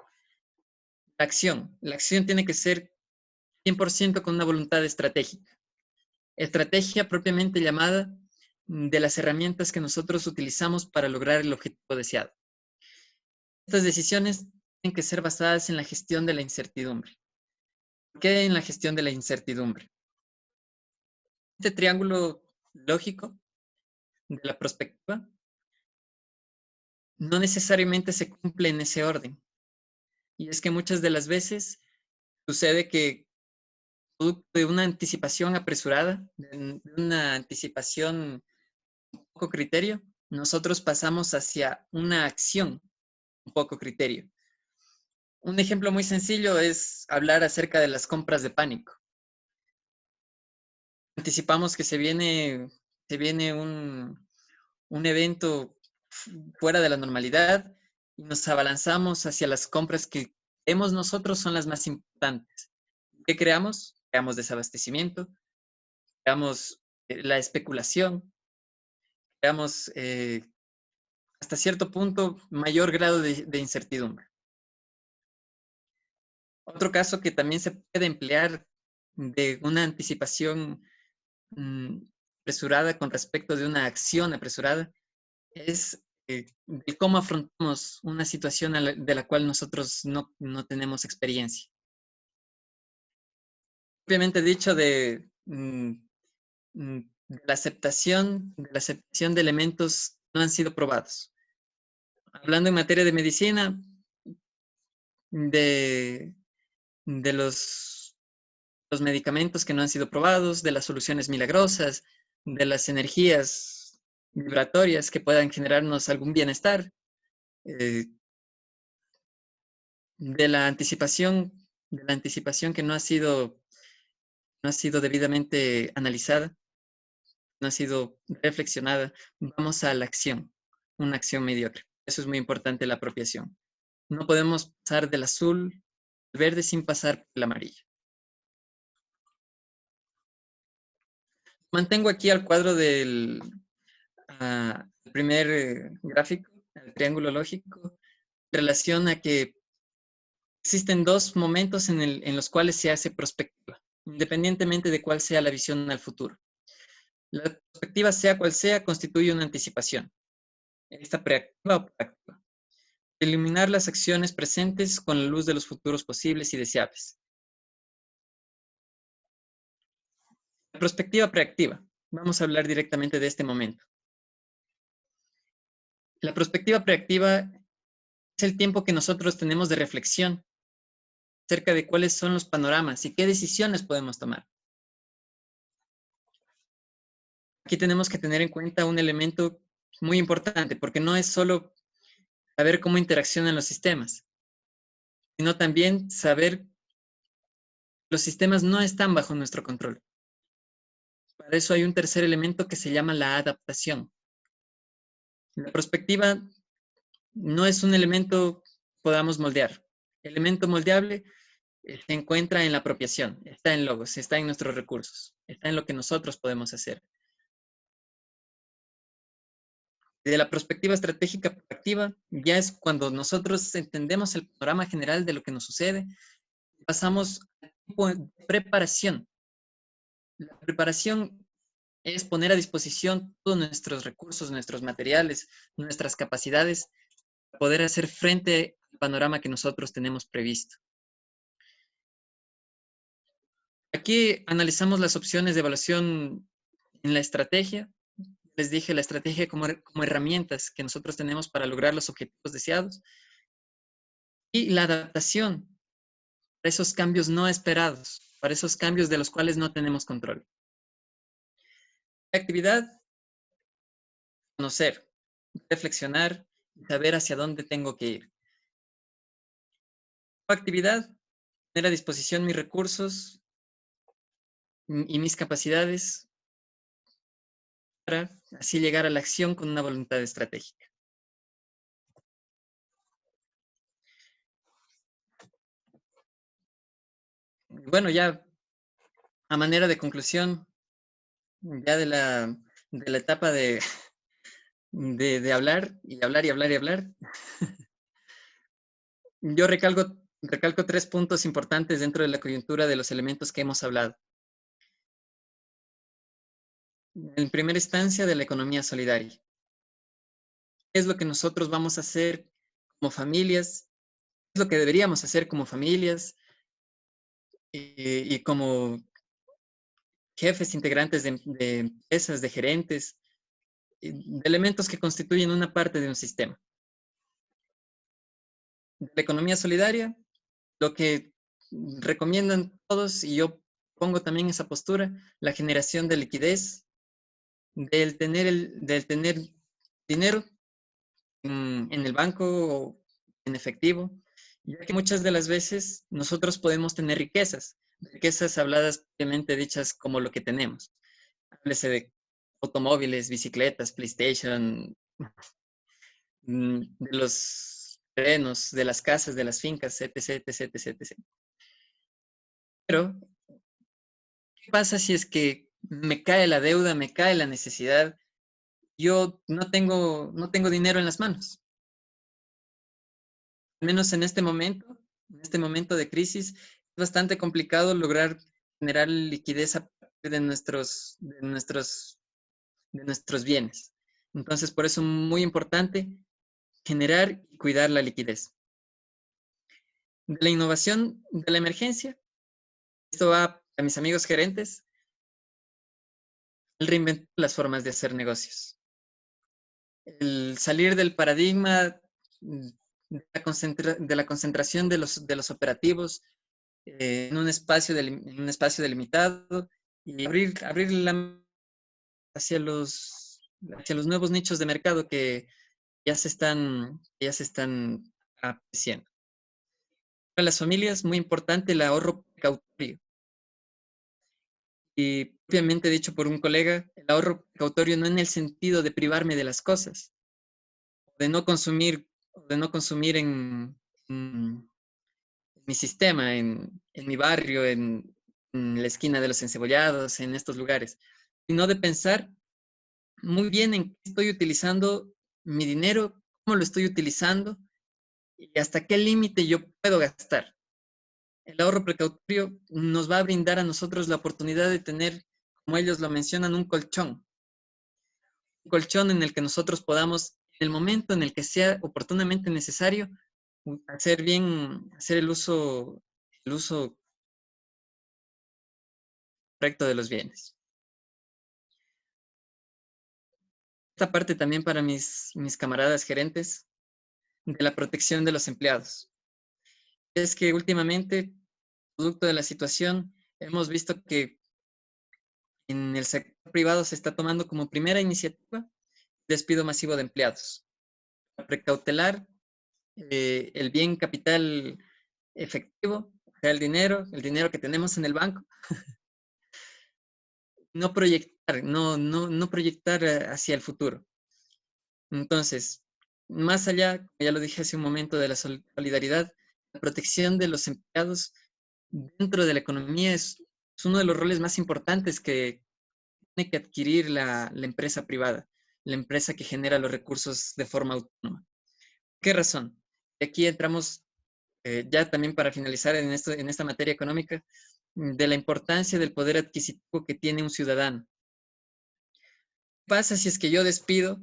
La acción tiene que ser 100% con una voluntad estratégica. Estrategia propiamente llamada de las herramientas que nosotros utilizamos para lograr el objetivo deseado. Estas decisiones tienen que ser basadas en la gestión de la incertidumbre. ¿Por qué en la gestión de la incertidumbre? Este triángulo lógico de la perspectiva no necesariamente se cumple en ese orden. Y es que muchas de las veces sucede que producto de una anticipación apresurada, de una anticipación poco criterio, nosotros pasamos hacia una acción poco criterio. Un ejemplo muy sencillo es hablar acerca de las compras de pánico. Anticipamos que se viene un evento fuera de la normalidad y nos abalanzamos hacia las compras que creemos nosotros son las más importantes. ¿Qué creamos? Creamos desabastecimiento, creamos la especulación, creamos hasta cierto punto mayor grado de incertidumbre. Otro caso que también se puede emplear de una anticipación apresurada con respecto de una acción apresurada es de cómo afrontamos una situación de la cual nosotros no tenemos experiencia. Obviamente dicho de la aceptación de elementos que no han sido probados. Hablando en materia de medicina, de los medicamentos que no han sido probados, de las soluciones milagrosas, de las energías vibratorias que puedan generarnos algún bienestar, de la anticipación que no ha sido debidamente analizada, no ha sido reflexionada. Vamos a la acción, una acción mediocre. Eso es muy importante, la apropiación. No podemos pasar del azul al verde sin pasar por el amarillo. Mantengo aquí al cuadro del primer gráfico, el triángulo lógico, en relación a que existen dos momentos en los cuales se hace prospectiva, independientemente de cuál sea la visión al futuro. La perspectiva, sea cual sea, constituye una anticipación. Esta preactiva o proactiva. Eliminar las acciones presentes con la luz de los futuros posibles y deseables. La perspectiva preactiva. Vamos a hablar directamente de este momento. La perspectiva preactiva es el tiempo que nosotros tenemos de reflexión acerca de cuáles son los panoramas y qué decisiones podemos tomar. Aquí tenemos que tener en cuenta un elemento muy importante, porque no es solo saber cómo interaccionan los sistemas, sino también saber que los sistemas no están bajo nuestro control. Para eso hay un tercer elemento que se llama la adaptación. La perspectiva no es un elemento que podamos moldear. El elemento moldeable se encuentra en la apropiación, está en logos, está en nuestros recursos, está en lo que nosotros podemos hacer. De la perspectiva estratégica proactiva, ya es cuando nosotros entendemos el panorama general de lo que nos sucede, pasamos al tiempo de preparación. La preparación es poner a disposición todos nuestros recursos, nuestros materiales, nuestras capacidades, para poder hacer frente al panorama que nosotros tenemos previsto. Aquí analizamos las opciones de evaluación en la estrategia. Les dije la estrategia como herramientas que nosotros tenemos para lograr los objetivos deseados. Y la adaptación para esos cambios no esperados, para esos cambios de los cuales no tenemos control. La actividad, conocer, reflexionar y saber hacia dónde tengo que ir. La actividad, poner a disposición mis recursos y mis capacidades para así llegar a la acción con una voluntad estratégica. Bueno, ya a manera de conclusión, ya de la etapa de hablar y hablar y hablar y hablar, yo recalco 3 puntos importantes dentro de la coyuntura de los elementos que hemos hablado. En primera instancia, de la economía solidaria. ¿Qué es lo que nosotros vamos a hacer como familias Es lo que deberíamos hacer como familias y como jefes integrantes de empresas, de gerentes, de elementos que constituyen una parte de un sistema. De la economía solidaria, lo que recomiendan todos, y yo pongo también esa postura, la generación de liquidez, del tener dinero en el banco o en efectivo, ya que muchas de las veces nosotros podemos tener riquezas habladas propiamente dichas como lo que tenemos. Háblese de automóviles, bicicletas, PlayStation, de los terrenos, de las casas, de las fincas, etc, etc, etc, etc. Pero, ¿qué pasa si es que me cae la deuda, me cae la necesidad? Yo no tengo dinero en las manos. Al menos en este momento de crisis, es bastante complicado lograr generar liquidez a partir de nuestros bienes. Entonces, por eso es muy importante generar y cuidar la liquidez. De la innovación de la emergencia, esto va a mis amigos gerentes, el reinventar las formas de hacer negocios. El salir del paradigma de la concentración de los operativos en un espacio delimitado y abrir hacia los nuevos nichos de mercado que ya se están apreciando. Para las familias, muy importante el ahorro precautorio. Y obviamente dicho por un colega, el ahorro precautorio no en el sentido de privarme de las cosas, de no consumir en mi sistema, en mi barrio, en la esquina de los encebollados, en estos lugares, sino de pensar muy bien en qué estoy utilizando mi dinero, cómo lo estoy utilizando y hasta qué límite yo puedo gastar. El ahorro precautorio nos va a brindar a nosotros la oportunidad de tener, como ellos lo mencionan, un colchón en el que nosotros podamos, en el momento en el que sea oportunamente necesario, hacer el uso correcto de los bienes. Esta parte también para mis camaradas gerentes de la protección de los empleados. Es que últimamente, producto de la situación, hemos visto que en el sector privado se está tomando como primera iniciativa despido masivo de empleados. Para precautelar el bien capital efectivo, o sea, el dinero que tenemos en el banco, no proyectar hacia el futuro. Entonces, más allá, como ya lo dije hace un momento, de la solidaridad, la protección de los empleados dentro de la economía es uno de los roles más importantes que tiene que adquirir la empresa privada, la empresa que genera los recursos de forma autónoma. ¿Qué razón? Y aquí entramos ya también para finalizar en esta materia económica, de la importancia del poder adquisitivo que tiene un ciudadano. ¿Qué pasa si es que yo despido,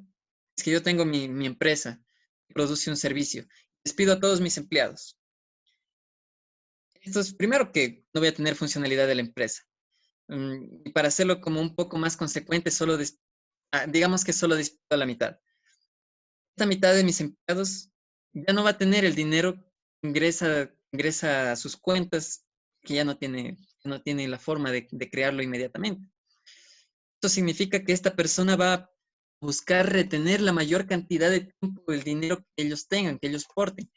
es que yo tengo mi empresa, que produce un servicio, despido a todos mis empleados? Esto es primero que no voy a tener funcionalidad de la empresa. Y para hacerlo como un poco más consecuente, digamos que solo despido a la mitad. Esta mitad de mis empleados ya no va a tener el dinero que ingresa a sus cuentas, que ya no tiene la forma de crearlo inmediatamente. Esto significa que esta persona va a buscar retener la mayor cantidad de tiempo del dinero que ellos tengan, que ellos porten.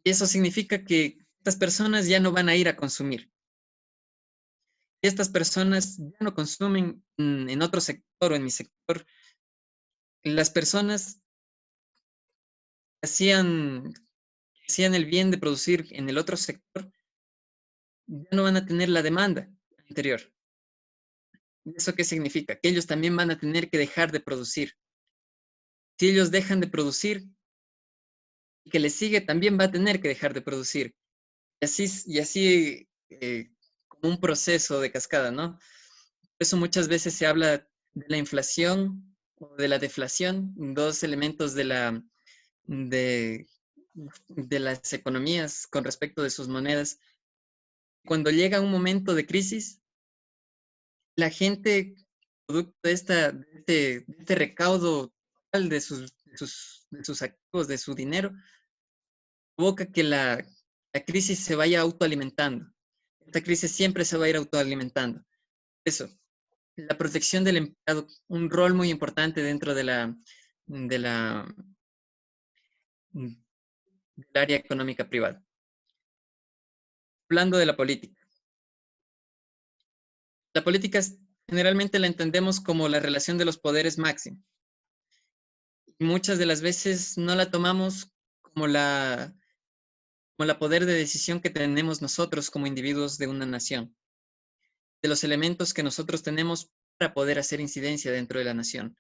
Y eso significa que estas personas ya no van a ir a consumir. Y estas personas ya no consumen en otro sector o en mi sector. Las personas hacían el bien de producir en el otro sector, ya no van a tener la demanda anterior. ¿Eso qué significa? Que ellos también van a tener que dejar de producir. Si ellos dejan de producir, el que les sigue también va a tener que dejar de producir. Y así como un proceso de cascada, ¿no? Por eso muchas veces se habla de la inflación o de la deflación, dos elementos de de las economías con respecto de sus monedas. Cuando llega un momento de crisis, la gente, producto de este recaudo total de sus activos, de su dinero, provoca que la crisis se vaya autoalimentando. Esta crisis siempre se va a ir autoalimentando. Eso, la protección del empleado, un rol muy importante dentro de la, del área económica privada. Hablando de la política. La política generalmente la entendemos como la relación de los poderes máxima. Y muchas de las veces no la tomamos como la poder de decisión que tenemos nosotros como individuos de una nación, de los elementos que nosotros tenemos para poder hacer incidencia dentro de la nación.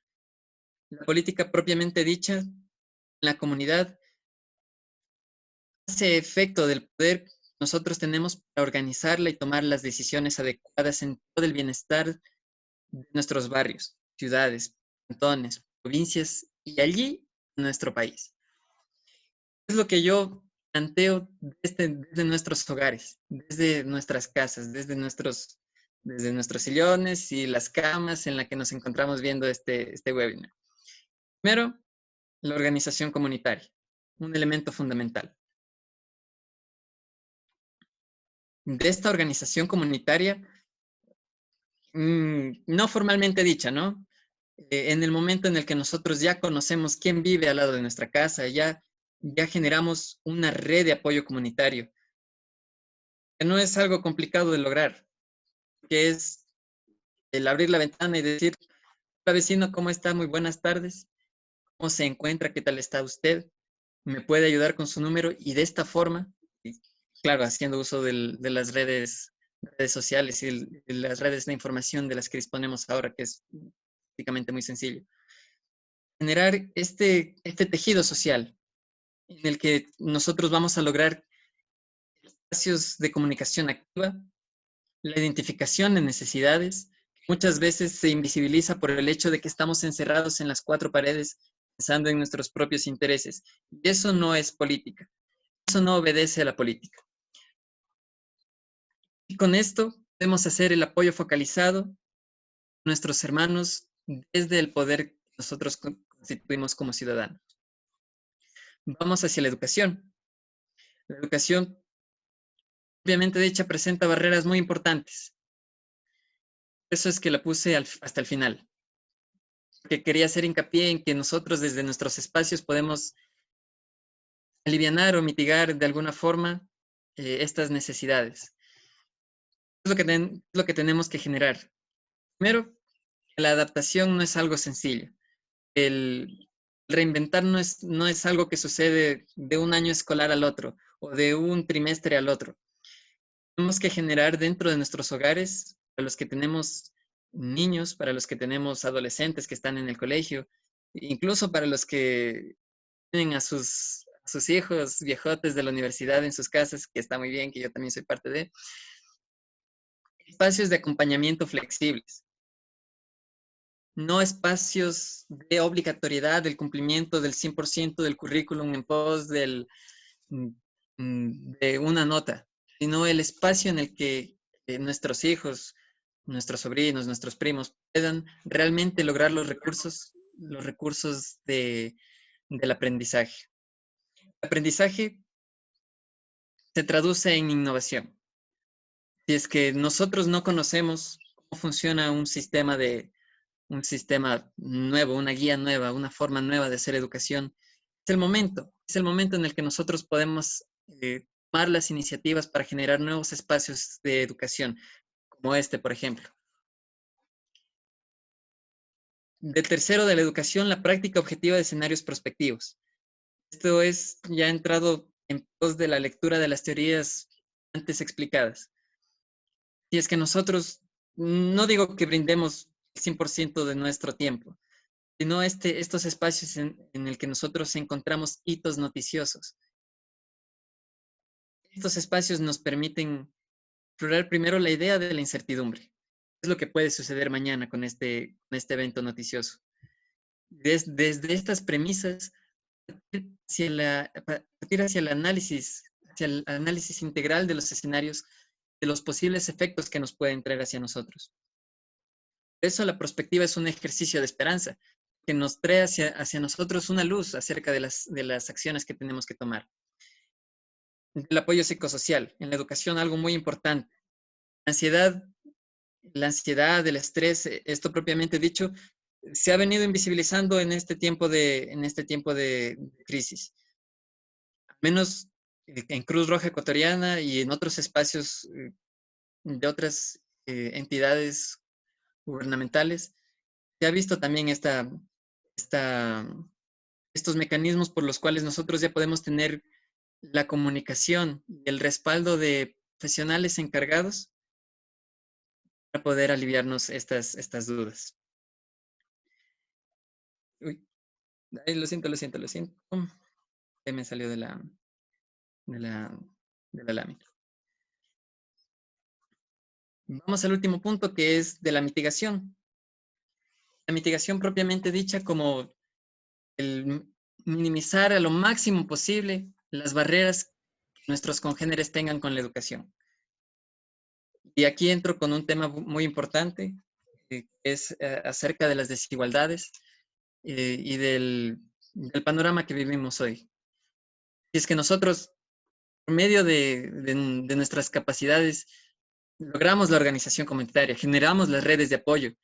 La política propiamente dicha, en la comunidad, hace efecto del poder que nosotros tenemos para organizarla y tomar las decisiones adecuadas en todo el bienestar de nuestros barrios, ciudades, cantones, provincias y allí nuestro país. Es lo que yo planteo desde nuestros hogares, desde nuestras casas, desde nuestros sillones y las camas en las que nos encontramos viendo este webinar. Primero, la organización comunitaria, un elemento fundamental. De esta organización comunitaria, no formalmente dicha, ¿no? En el momento en el que nosotros ya conocemos quién vive al lado de nuestra casa, ya generamos una red de apoyo comunitario, que no es algo complicado de lograr, que es el abrir la ventana y decir, hola vecino, ¿cómo está? Muy buenas tardes. ¿Cómo se encuentra? ¿Qué tal está usted? ¿Me puede ayudar con su número? Y de esta forma, y claro, haciendo uso de las redes sociales y las redes de información de las que disponemos ahora, que es prácticamente muy sencillo. Generar este tejido social en el que nosotros vamos a lograr espacios de comunicación activa, la identificación de necesidades, muchas veces se invisibiliza por el hecho de que estamos encerrados en las cuatro paredes pensando en nuestros propios intereses. Y eso no es política, eso no obedece a la política. Y con esto podemos hacer el apoyo focalizado a nuestros hermanos desde el poder que nosotros constituimos como ciudadanos. Vamos hacia la educación. La educación, obviamente dicha, presenta barreras muy importantes. Por eso es que la puse hasta el final. Que quería hacer hincapié en que nosotros desde nuestros espacios podemos alivianar o mitigar de alguna forma estas necesidades. Es lo que tenemos que generar. Primero, la adaptación no es algo sencillo. El reinventar no es algo que sucede de un año escolar al otro o de un trimestre al otro. Tenemos que generar dentro de nuestros hogares, para los que tenemos niños, para los que tenemos adolescentes que están en el colegio, incluso para los que tienen a sus hijos viejotes de la universidad en sus casas, que está muy bien, que yo también soy parte de, espacios de acompañamiento flexibles. No espacios de obligatoriedad del cumplimiento del 100% del currículum en pos de una nota, sino el espacio en el que nuestros hijos, nuestros sobrinos, nuestros primos puedan realmente lograr los recursos del aprendizaje. El aprendizaje se traduce en innovación. Si es que nosotros no conocemos cómo funciona un sistema nuevo, una guía nueva, una forma nueva de hacer educación, es el momento en el que nosotros podemos tomar las iniciativas para generar nuevos espacios de educación, como este, por ejemplo. De tercero de la educación, la práctica objetiva de escenarios prospectivos. Esto es ya entrado en pos de la lectura de las teorías antes explicadas. Si es que nosotros, no digo que brindemos el 100% de nuestro tiempo, sino estos espacios en el que nosotros encontramos hitos noticiosos. Estos espacios nos permiten explorar primero la idea de la incertidumbre. ¿Qué es lo que puede suceder mañana con este evento noticioso? Desde estas premisas, partir hacia el análisis integral de los escenarios, de los posibles efectos que nos pueden traer hacia nosotros. Por eso la perspectiva es un ejercicio de esperanza que nos trae hacia nosotros una luz acerca de las acciones que tenemos que tomar. El apoyo psicosocial. En la educación, algo muy importante. La ansiedad, el estrés, esto propiamente dicho, se ha venido invisibilizando en este tiempo de crisis. Al menos en Cruz Roja Ecuatoriana y en otros espacios de otras entidades gubernamentales, se ha visto también estos mecanismos por los cuales nosotros ya podemos tener la comunicación y el respaldo de profesionales encargados para poder aliviarnos estas dudas. Uy, ay, lo siento. Me salió de la lámina. Vamos al último punto, que es de la mitigación. La mitigación propiamente dicha como el minimizar a lo máximo posible las barreras que nuestros congéneres tengan con la educación. Y aquí entro con un tema muy importante, que es acerca de las desigualdades y del panorama que vivimos hoy. Y es que nosotros, por medio de nuestras capacidades, logramos la organización comunitaria, generamos las redes de apoyo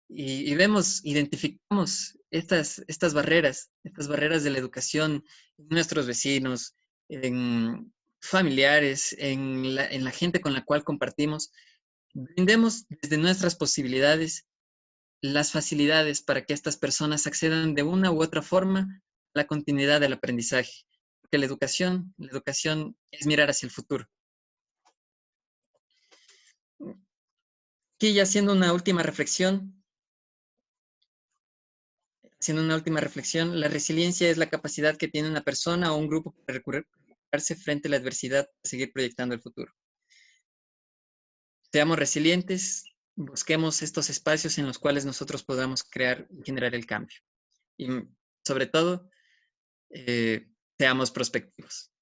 y identificamos estas barreras de la educación en nuestros vecinos, en familiares, en la gente con la cual compartimos. Brindemos desde nuestras posibilidades las facilidades para que estas personas accedan de una u otra forma a la continuidad del aprendizaje. Porque la educación es mirar hacia el futuro. Aquí ya haciendo una última reflexión, la resiliencia es la capacidad que tiene una persona o un grupo para recuperarse frente a la adversidad para seguir proyectando el futuro. Seamos resilientes, busquemos estos espacios en los cuales nosotros podamos crear y generar el cambio. Y sobre todo, seamos prospectivos.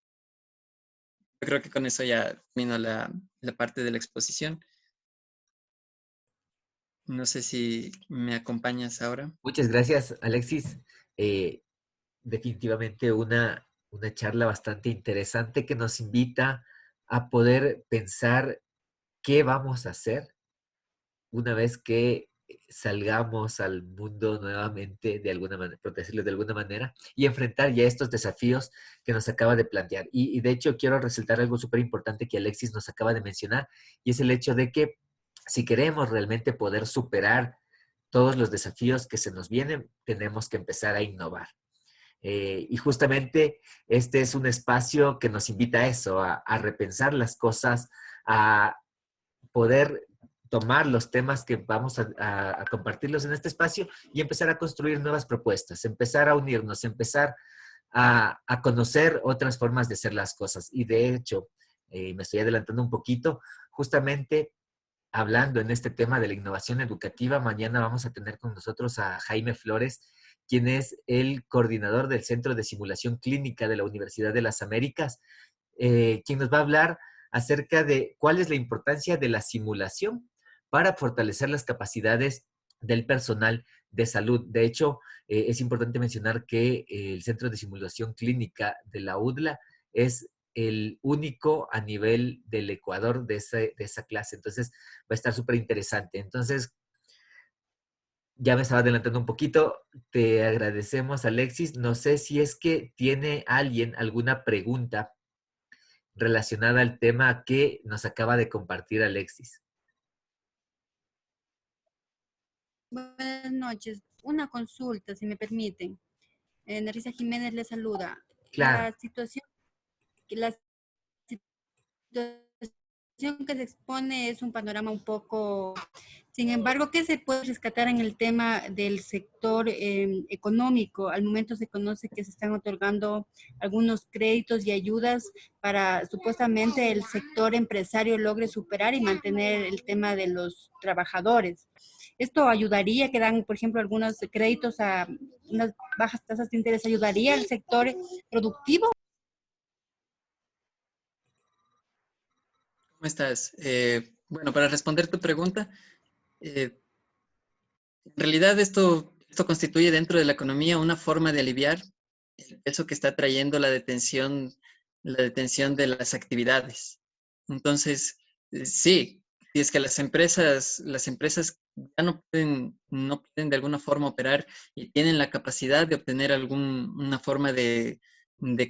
Yo creo que con eso ya termino la parte de la exposición. No sé si me acompañas ahora. Muchas gracias, Alexis. Definitivamente una charla bastante interesante que nos invita a poder pensar qué vamos a hacer una vez que salgamos al mundo nuevamente, de alguna manera, por decirlo de alguna manera, y enfrentar ya estos desafíos que nos acaba de plantear. Y de hecho quiero resaltar algo súper importante que Alexis nos acaba de mencionar, y es el hecho de que si queremos realmente poder superar todos los desafíos que se nos vienen, tenemos que empezar a innovar. Y justamente este es un espacio que nos invita a eso, a repensar las cosas, a poder tomar los temas que vamos a compartirlos en este espacio y empezar a construir nuevas propuestas, empezar a unirnos, empezar a conocer otras formas de hacer las cosas. Y de hecho, me estoy adelantando un poquito, justamente hablando en este tema de la innovación educativa, mañana vamos a tener con nosotros a Jaime Flores, quien es el coordinador del Centro de Simulación Clínica de la Universidad de las Américas, quien nos va a hablar acerca de cuál es la importancia de la simulación para fortalecer las capacidades del personal de salud. De hecho, es importante mencionar que el Centro de Simulación Clínica de la UDLA es el único a nivel del Ecuador de esa clase. Entonces, va a estar súper interesante. Entonces, ya me estaba adelantando un poquito. Te agradecemos, Alexis. No sé si es que tiene alguien alguna pregunta relacionada al tema que nos acaba de compartir Alexis. Buenas noches. Una consulta, si me permiten. Nerissa Jiménez le saluda. Claro. La situación que se expone es un panorama un poco Sin embargo, ¿qué se puede rescatar en el tema del sector económico? Al momento se conoce que se están otorgando algunos créditos y ayudas para supuestamente el sector empresario logre superar y mantener el tema de los trabajadores. Esto ayudaría, que dan, por ejemplo, algunos créditos a unas bajas tasas de interés, ayudaría al sector productivo. ¿Cómo estás? Bueno, para responder tu pregunta, en realidad esto constituye dentro de la economía una forma de aliviar el peso que está trayendo la detención de las actividades. Entonces, sí, si es que las empresas ya no pueden de alguna forma operar y tienen la capacidad de obtener alguna forma de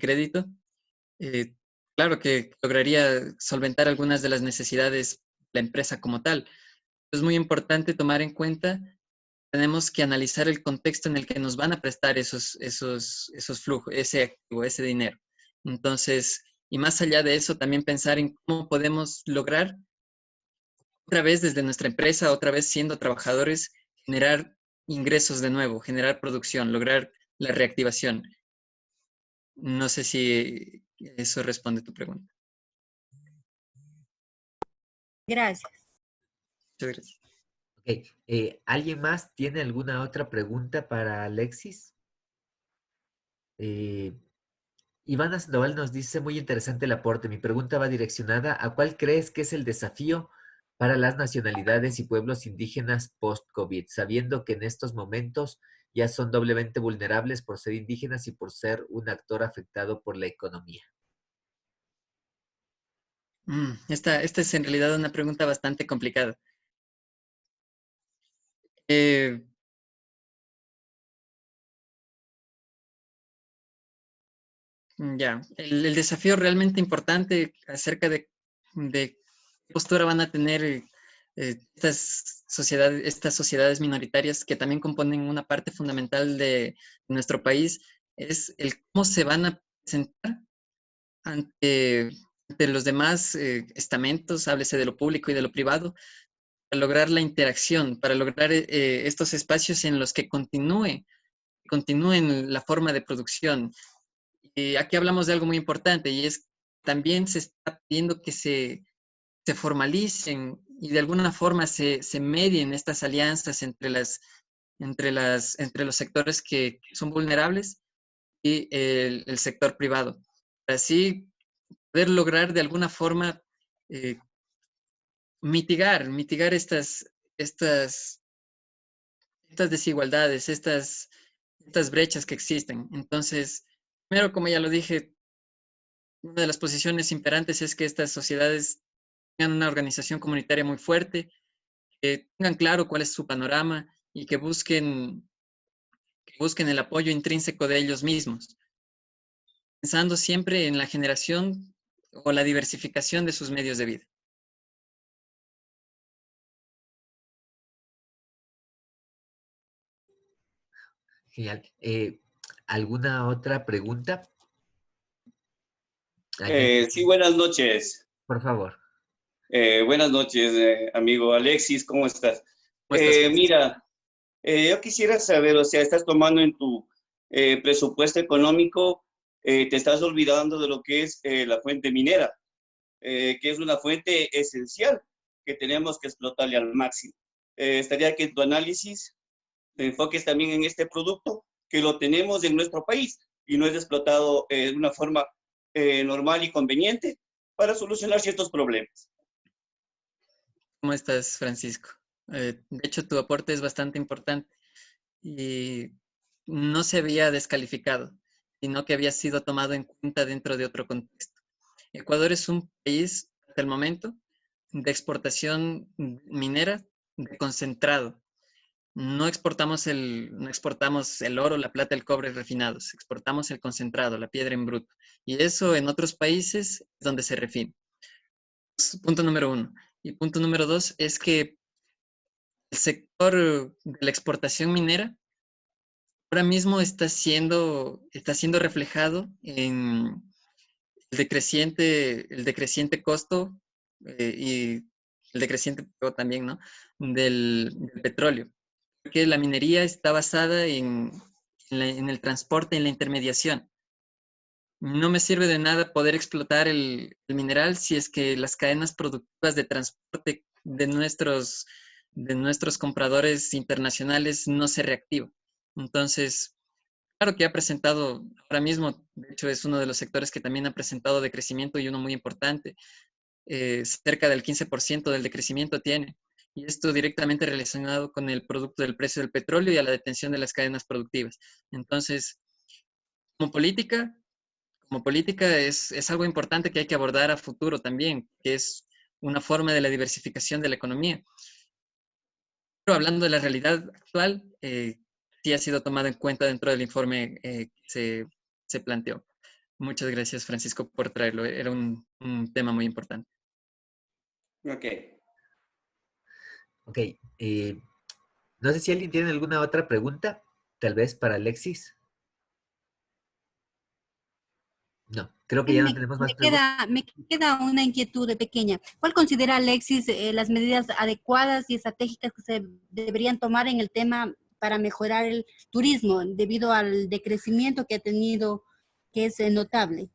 crédito, eh, claro que lograría solventar algunas de las necesidades de la empresa como tal. Es muy importante tomar en cuenta, tenemos que analizar el contexto en el que nos van a prestar esos flujos, ese activo, ese dinero. Entonces, y más allá de eso, también pensar en cómo podemos lograr, otra vez desde nuestra empresa, otra vez siendo trabajadores, generar ingresos de nuevo, generar producción, lograr la reactivación. No sé si eso responde a tu pregunta. Gracias. Muchas gracias. Ok, ¿alguien más tiene alguna otra pregunta para Alexis? Ivana Sandoval nos dice, muy interesante el aporte. Mi pregunta va direccionada a ¿cuál crees que es el desafío para las nacionalidades y pueblos indígenas post-COVID, sabiendo que en estos momentos ya son doblemente vulnerables por ser indígenas y por ser un actor afectado por la economía? Esta es en realidad una pregunta bastante complicada. Eh, Ya, el desafío realmente importante acerca de qué postura van a tener estas sociedades minoritarias que también componen una parte fundamental de nuestro país es el cómo se van a presentar ante los demás estamentos, háblese de lo público y de lo privado, para lograr la interacción, para lograr estos espacios en los que continúen la forma de producción. Y aquí hablamos de algo muy importante y es también se está pidiendo que se formalicen y de alguna forma se medien estas alianzas entre los sectores que son vulnerables y el sector privado. Así poder lograr de alguna forma eh, mitigar estas desigualdades, estas brechas que existen. Entonces, primero, como ya lo dije, una de las posiciones imperantes es que estas sociedades tengan una organización comunitaria muy fuerte, que tengan claro cuál es su panorama y que busquen el apoyo intrínseco de ellos mismos, pensando siempre en la generación o la diversificación de sus medios de vida. Genial. ¿Alguna otra pregunta? Sí, buenas noches. Por favor. Buenas noches, amigo Alexis, ¿cómo estás? ¿Cómo estás, Francisco? Mira, yo quisiera saber, o sea, estás tomando en tu presupuesto económico, te estás olvidando de lo que es la fuente minera, que es una fuente esencial que tenemos que explotarle al máximo. Estaría que en tu análisis te enfoques también en este producto, que lo tenemos en nuestro país y no es explotado de una forma normal y conveniente para solucionar ciertos problemas. ¿Cómo estás, Francisco? De hecho, tu aporte es bastante importante y no se había descalificado, sino que había sido tomado en cuenta dentro de otro contexto. Ecuador es un país, hasta el momento, de exportación minera de concentrado. No exportamos el oro, la plata, el cobre refinados, exportamos el concentrado, la piedra en bruto. Y eso en otros países es donde se refina. Punto número uno. Y punto número dos es que el sector de la exportación minera ahora mismo está siendo reflejado en el decreciente costo y el decreciente también, ¿no? Del petróleo. Porque la minería está basada en el transporte, en la intermediación. No me sirve de nada poder explotar el mineral si es que las cadenas productivas de transporte de nuestros compradores internacionales no se reactivan. Entonces, claro que ha presentado, ahora mismo, de hecho es uno de los sectores que también ha presentado decrecimiento y uno muy importante, cerca del 15% del decrecimiento tiene. Y esto directamente relacionado con el producto del precio del petróleo y a la detención de las cadenas productivas. Entonces, como política, como política es algo importante que hay que abordar a futuro también, que es una forma de la diversificación de la economía. Pero hablando de la realidad actual, sí ha sido tomado en cuenta dentro del informe que se planteó. Muchas gracias, Francisco, por traerlo. Era un tema muy importante. Ok. Ok. No sé si alguien tiene alguna otra pregunta, tal vez para Alexis. No, creo que ya no tenemos más preguntas. Me queda una inquietud de pequeña. ¿Cuál considera Alexis las medidas adecuadas y estratégicas que se deberían tomar en el tema para mejorar el turismo debido al decrecimiento que ha tenido, que es notable?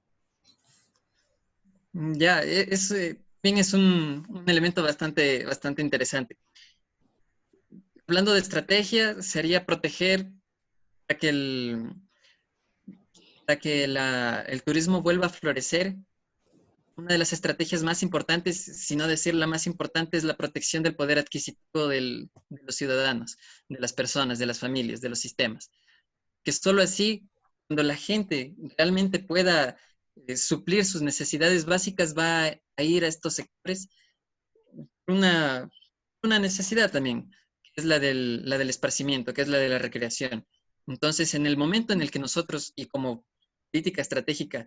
Ya, bien, es un elemento bastante interesante. Hablando de estrategia, sería proteger para que el turismo vuelva a florecer. Una de las estrategias más importantes, si no decir la más importante, es la protección del poder adquisitivo de los ciudadanos, de las personas, de las familias, de los sistemas. Que solo así, cuando la gente realmente pueda suplir sus necesidades básicas, va a ir a estos sectores una, una necesidad también, que es la del esparcimiento, que es la de la recreación. Entonces, en el momento en el que nosotros, y como política estratégica,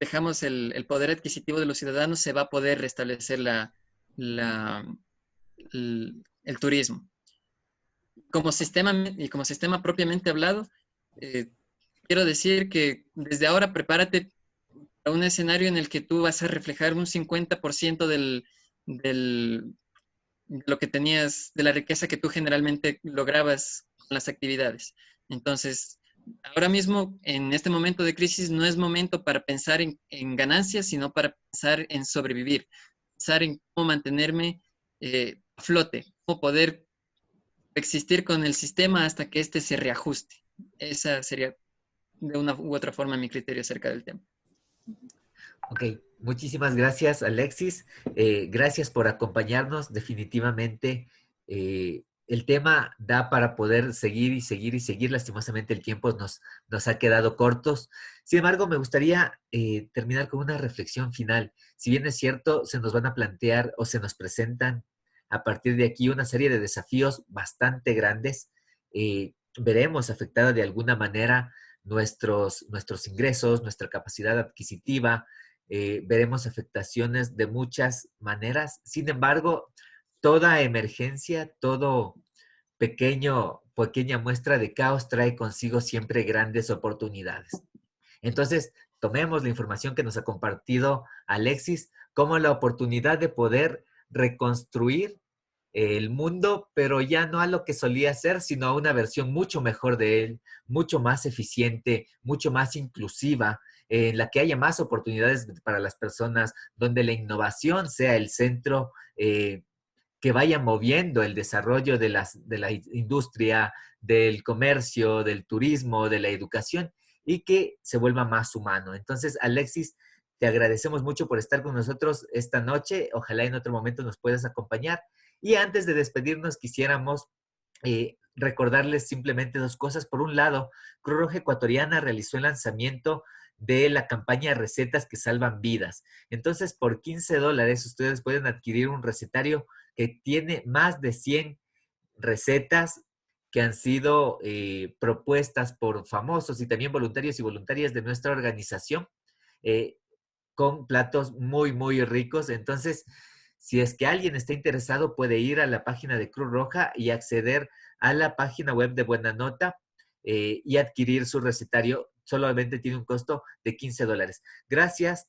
dejamos el poder adquisitivo de los ciudadanos, se va a poder restablecer la, el turismo. Como sistema propiamente hablado, eh, quiero decir que desde ahora prepárate para un escenario en el que tú vas a reflejar un 50% del, de lo que tenías, de la riqueza que tú generalmente lograbas con las actividades. Entonces, ahora mismo, en este momento de crisis, no es momento para pensar en ganancias, sino para pensar en sobrevivir, pensar en cómo mantenerme a flote, cómo poder existir con el sistema hasta que éste se reajuste. Esa sería de una u otra forma mi criterio acerca del tema. Ok, muchísimas gracias, Alexis. Gracias por acompañarnos. Definitivamente, el tema da para poder seguir y seguir y seguir. Lastimosamente, el tiempo nos ha quedado cortos. Sin embargo, me gustaría terminar con una reflexión final. Si bien es cierto, se nos van a plantear o se nos presentan a partir de aquí una serie de desafíos bastante grandes. Veremos afectada de alguna manera nuestros ingresos, nuestra capacidad adquisitiva. Veremos afectaciones de muchas maneras. Sin embargo, toda emergencia, todo pequeña muestra de caos trae consigo siempre grandes oportunidades. Entonces, tomemos la información que nos ha compartido Alexis como la oportunidad de poder reconstruir el mundo, pero ya no a lo que solía ser, sino a una versión mucho mejor de él, mucho más eficiente, mucho más inclusiva, en la que haya más oportunidades para las personas, donde la innovación sea el centro, que vaya moviendo el desarrollo de la industria, del comercio, del turismo, de la educación, y que se vuelva más humano. Entonces, Alexis, te agradecemos mucho por estar con nosotros esta noche. Ojalá en otro momento nos puedas acompañar. Y antes de despedirnos, quisiéramos recordarles simplemente dos cosas. Por un lado, Cruz Roja Ecuatoriana realizó el lanzamiento de la campaña Recetas que Salvan Vidas. Entonces, por $15, ustedes pueden adquirir un recetario que tiene más de 100 recetas que han sido propuestas por famosos y también voluntarios y voluntarias de nuestra organización, con platos muy, muy ricos. Entonces, si es que alguien está interesado, puede ir a la página de Cruz Roja y acceder a la página web de Buena Nota y adquirir su recetario. Solamente tiene un costo de $15. Gracias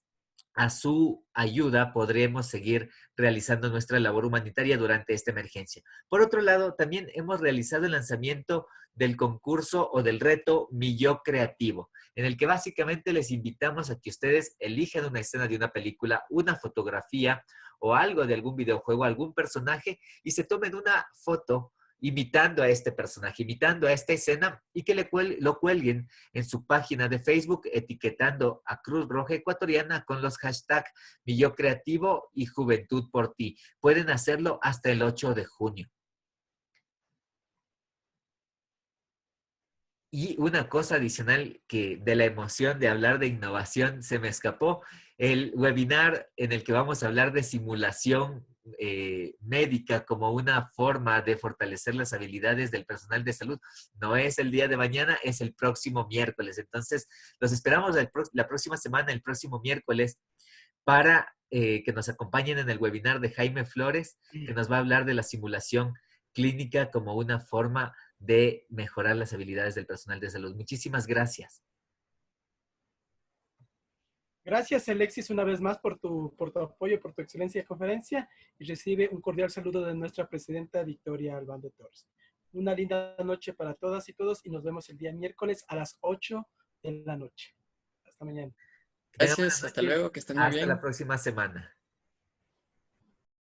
a su ayuda podremos seguir realizando nuestra labor humanitaria durante esta emergencia. Por otro lado, también hemos realizado el lanzamiento del concurso o del reto Mi Yo Creativo, en el que básicamente les invitamos a que ustedes elijan una escena de una película, una fotografía o algo de algún videojuego, algún personaje, y se tomen una foto imitando a este personaje, imitando a esta escena, y que lo cuelguen en su página de Facebook etiquetando a Cruz Roja Ecuatoriana con los hashtags Mi Yo Creativo y Juventud por Ti. Pueden hacerlo hasta el 8 de junio. Y una cosa adicional que de la emoción de hablar de innovación se me escapó, el webinar en el que vamos a hablar de simulación médica como una forma de fortalecer las habilidades del personal de salud. No es el día de mañana, es el próximo miércoles. Entonces, los esperamos la próxima semana, el próximo miércoles, para que nos acompañen en el webinar de Jaime Flores, que nos va a hablar de la simulación clínica como una forma de mejorar las habilidades del personal de salud. Muchísimas gracias. Gracias, Alexis, una vez más por tu apoyo, por tu excelencia de conferencia, y recibe un cordial saludo de nuestra presidenta Victoria Albando Torres. Una linda noche para todas y todos, y nos vemos el día miércoles a las 8 de la noche. Hasta mañana. Gracias, hasta luego, que estén muy bien. Hasta la próxima semana.